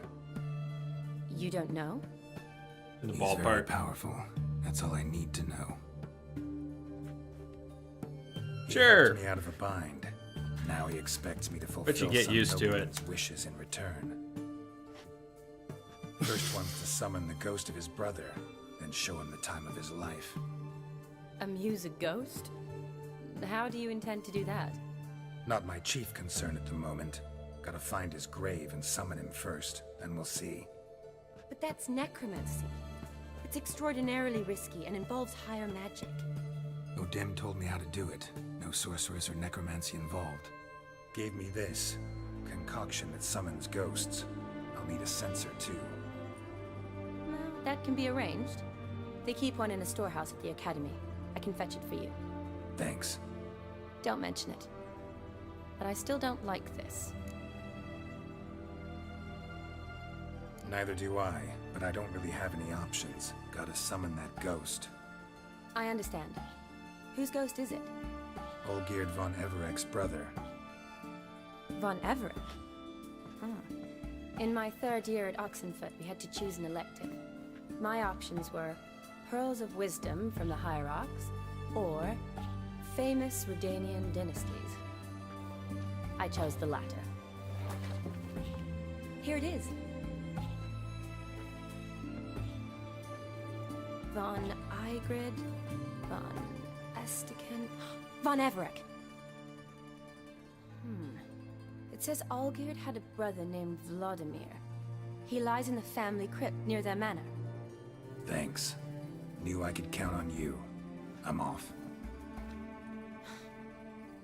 You don't know? In the He's ballpark. very powerful. That's all I need to know. He Sure. helped me out of a bind. Now he expects me to fulfill But you get some used to it. nobleman's wishes in return. First one's to summon the ghost of his brother, then show him the time of his life. Amuse a ghost? How do you intend to do that? Not my chief concern at the moment. Gotta find his grave and summon him first, then we'll see. But that's necromancy. It's extraordinarily risky and involves higher magic. Odim told me how to do it. No sorceress or necromancy involved. Gave me this concoction that summons ghosts. I'll need a censer too. Well, that can be arranged. They keep one in a storehouse at the academy. I can fetch it for you. Thanks. Don't mention it. But I still don't like this. Neither do I, but I don't really have any options. Gotta summon that ghost. I understand. Whose ghost is it? Olgierd von Everek's brother. Von Everett? In my third year at Oxenfurt, we had to choose an elective. My options were Pearls of Wisdom from the Hierarchs, or famous Redanian dynasties. I chose the latter. Here it is. Von Igrid, Von Estican, Von Everek. It says Olgierd had a brother named Vladimir. He lies in the family crypt near their manor. Thanks. Knew I could count on you. I'm off.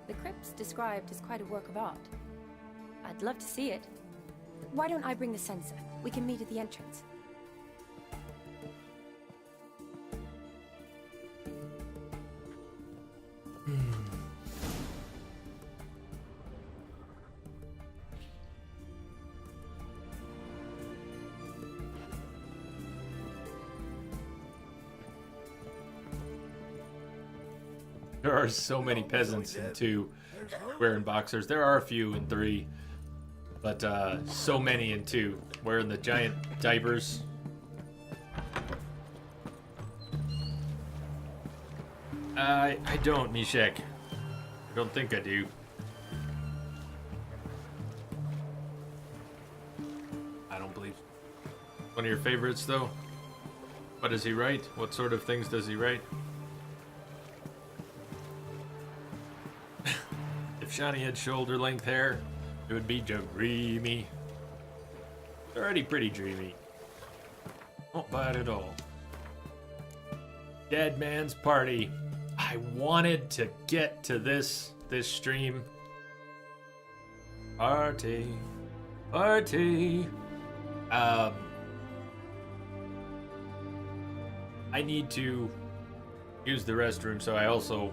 The crypt's described as quite a work of art. I'd love to see it. Why don't I bring the censer? We can meet at the entrance. There are so many peasants in 2 wearing boxers. There are a few in 3, but so many in 2 wearing the giant diapers. I don't, Mishek. I don't think I do. I don't believe. One of your favorites, though? What does he write? What sort of things does he write? If Shani had shoulder-length hair, it would be dreamy. It's already pretty dreamy. Not bad at all. Dead Man's Party. I wanted to get to this stream. Party. I need to use the restroom, so I also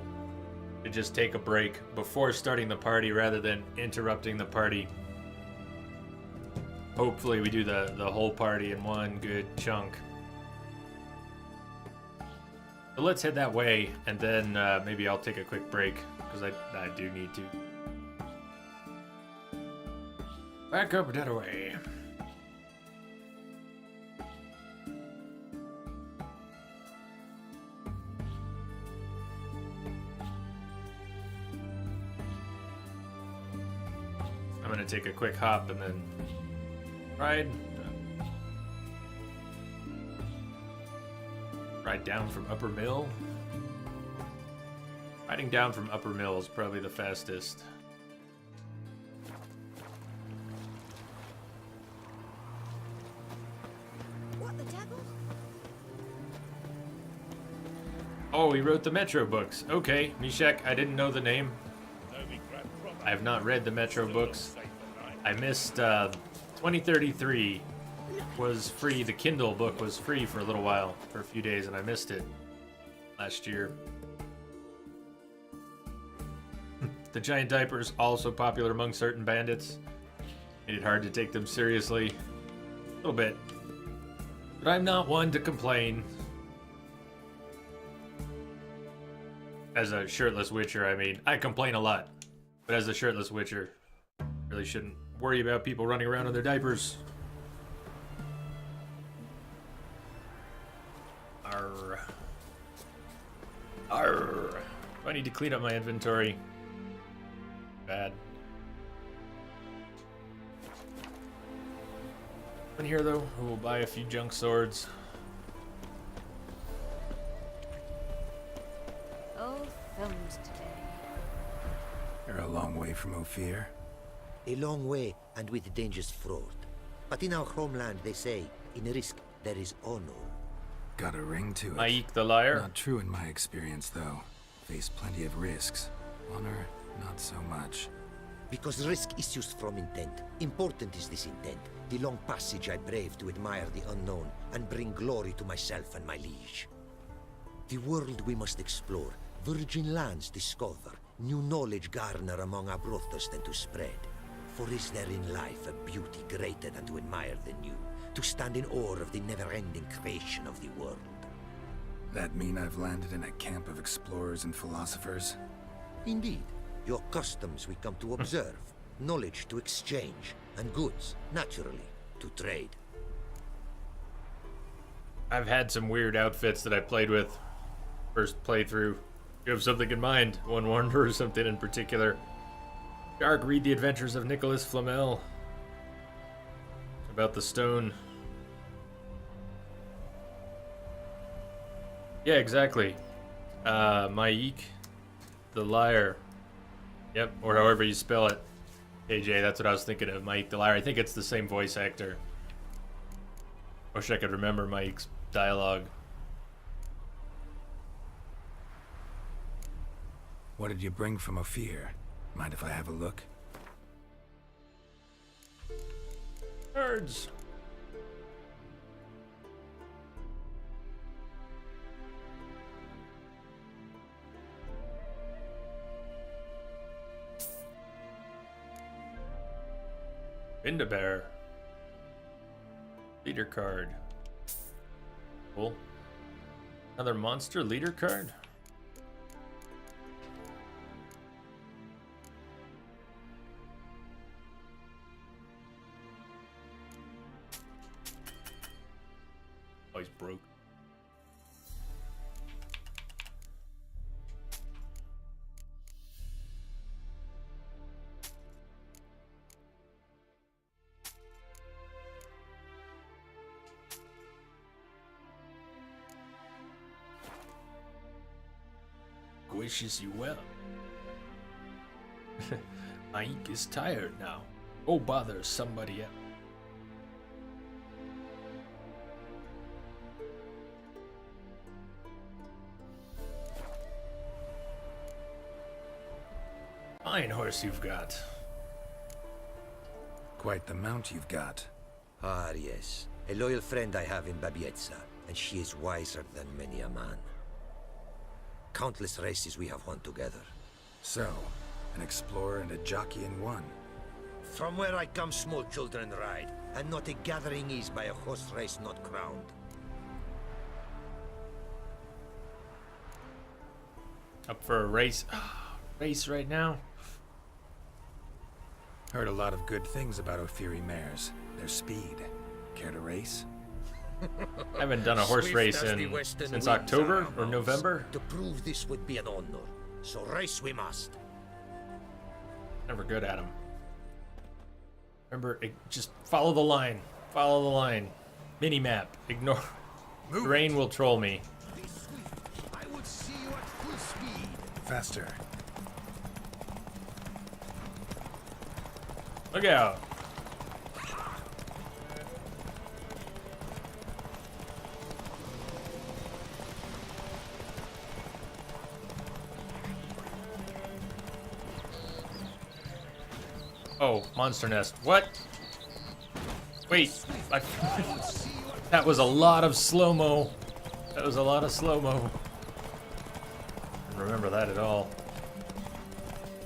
should just take a break before starting the party rather than interrupting the party. Hopefully we do the whole party in one good chunk. So let's head that way, and then maybe I'll take a quick break, because I do need to. Back up that way. I'm gonna take a quick hop and then ride down from Upper Mill. Riding down from Upper Mill is probably the fastest. What the devil? Oh, he wrote the Metro books. Okay, Mishek, I didn't know the name. I have not read the Metro books. I missed 2033 was free. The Kindle book was free for a little while, for a few days, and I missed it last year. The giant diapers, also popular among certain bandits. Made it hard to take them seriously. A little bit. But I'm not one to complain. As a shirtless Witcher, I mean, I complain a lot. But as a shirtless Witcher, really shouldn't worry about people running around in their diapers. Arr. Arr. Do I need to clean up my inventory? Bad. In here though, we will buy a few junk swords. Oh, thumbs today. You're a long way from Ophir. A long way, and with dangers fraught. But in our homeland, they say, in risk there is honor. Got a ring to it. Maik the liar? Not true in my experience, though. Faced plenty of risks. Honor, not so much. Because risk issues from intent. Important is this intent. The long passage I brave to admire the unknown and bring glory to myself and my liege. The world we must explore, virgin lands discover, new knowledge garner among our brothers than to spread. For is there in life a beauty greater than to admire the new, to stand in awe of the never-ending creation of the world? That mean I've landed in a camp of explorers and philosophers? Indeed. Your customs we come to observe, knowledge to exchange, and goods, naturally, to trade. I've had some weird outfits that I played with first playthrough. You have something in mind? One wonder or something in particular? Dark, read The Adventures of Nicholas Flamel. About the stone. Yeah, exactly. Maik the liar. Yep, or however you spell it. AJ, that's what I was thinking of. Maik the liar. I think it's the same voice actor. Wish I could remember Maik's dialogue. What did you bring from Ophir? Mind if I have a look? Birds. Vindabear. Leader card. Cool. Another monster leader card? Oh, he's broke. Wishes you well. Maik is tired now. Go bother somebody else. fine horse you've got. Quite the mount you've got. Ah, yes. A loyal friend I have in Babietza, and she is wiser than many a man. Countless races we have won together. So, an explorer and a jockey in one. From where I come, small children ride, and not a gathering is by a horse race not crowned. Up for a race. Race right now? Heard a lot of good things about Ophiri mares. Their speed. Care to race? I haven't done a horse Swift race as the western since winds October are or our November. To prove this would be an honor. So race we must. Never good at them. Remember, just follow the line. Follow the line. Mini-map. Ignore. Rain will troll me. I would see you at full speed. Faster. Look out. Oh, monster nest. What? Wait. That was a lot of slow-mo. That was a lot of slow-mo. I don't remember that at all.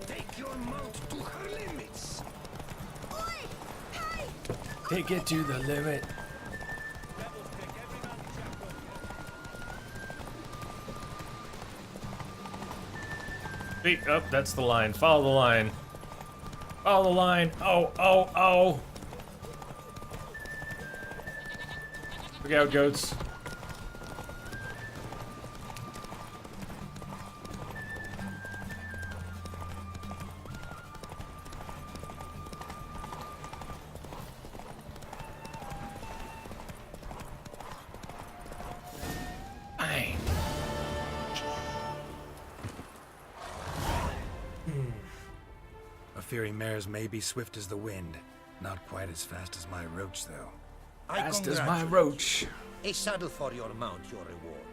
Take your mount to her limits. Take it to the limit. Wait, oh, that's the line. Follow the line. Follow the line. Oh, oh, oh. Look out, goats. Bang. Ophiri mares may be swift as the wind. Not quite as fast as my roach, though. Fast as my roach. A saddle for your mount, your reward.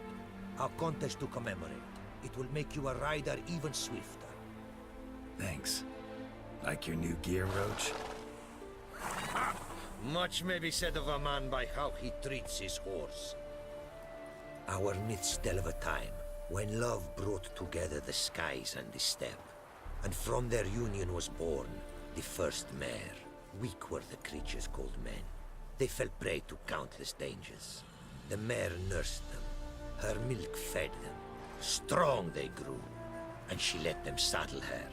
A contest to commemorate. It will make you a rider even swifter. Thanks. Like your new gear, Roach? Much may be said of a man by how he treats his horse. Our myths tell of a time when love brought together the skies and the steppe, and from their union was born the first mare. Weak were the creatures called men. They fell prey to countless dangers. The mare nursed them. Her milk fed them. Strong they grew, and she let them saddle her.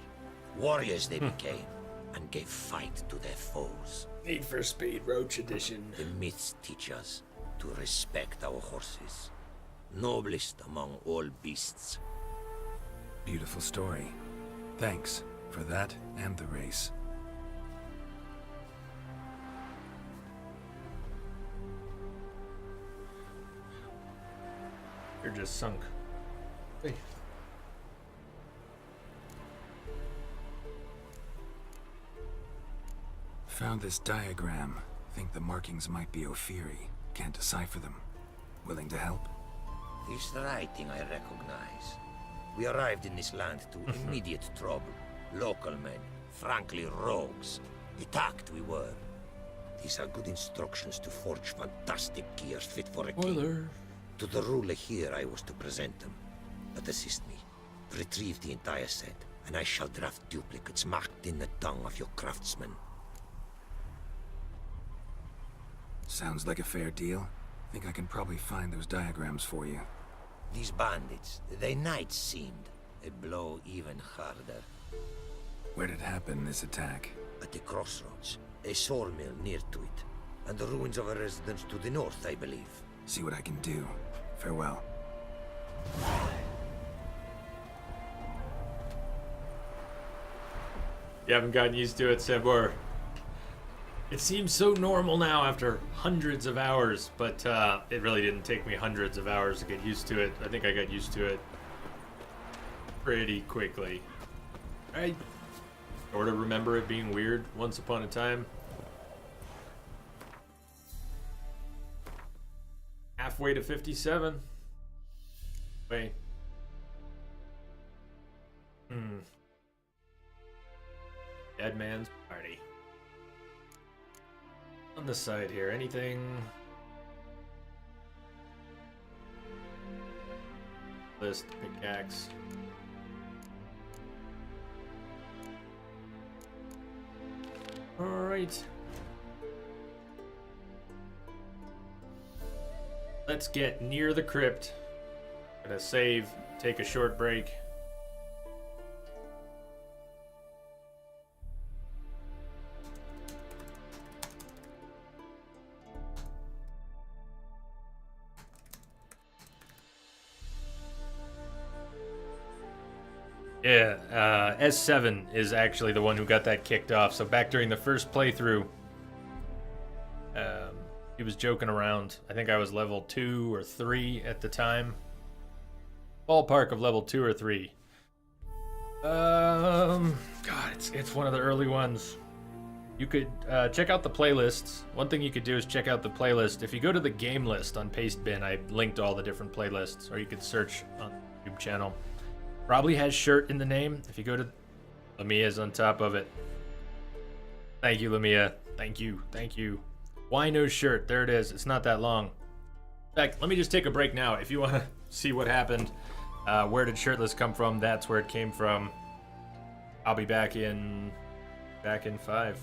Warriors they became, and gave fight to their foes. Need for Speed Roach Edition. The myths teach us to respect our horses. Noblest among all beasts. Beautiful story. Thanks for that and the race. You're just sunk. Hey. Found this diagram. Think the markings might be Ophiri. Can't decipher them. Willing to help? This writing I recognize. We arrived in this land to immediate trouble. Local men, frankly rogues. Attacked we were. These are good instructions to forge fantastic gears fit for a king. To the ruler here I was to present them. But assist me. Retrieve the entire set, and I shall draft duplicates marked in the tongue of your craftsmen. Sounds like a fair deal. Think I can probably find those diagrams for you. These bandits, they knights seemed. A blow even harder. Where did it happen, this attack? At the crossroads. A sawmill near to it. And the ruins of a residence to the north, I believe. See what I can do. Farewell. You haven't gotten used to it, Sebor. It seems so normal now after hundreds of hours, but it really didn't take me hundreds of hours to get used to it. I think I got used to it pretty quickly. I sort of remember it being weird once upon a time. Halfway to 57. Wait. Dead man's party. On the side here, anything? List, pickaxe. Alright. Let's get near the crypt. Gonna save, take a short break. Yeah, S7 is actually the one who got that kicked off. So back during the first playthrough, he was joking around. I think I was level 2 or 3 at the time. Ballpark of level 2 or 3. God, it's one of the early ones. You could check out the playlists. One thing you could do is check out the playlist. If you go to the game list on Pastebin, I linked all the different playlists, or you could search on the YouTube channel. Probably has shirt in the name. If you go to Lamia's on top of it. Thank you, Lamia. Thank you. Thank you. Why no shirt? There it is. It's not that long. In fact, let me just take a break now. If you want to see what happened, where did shirtless come from? That's where it came from. I'll be back in 5.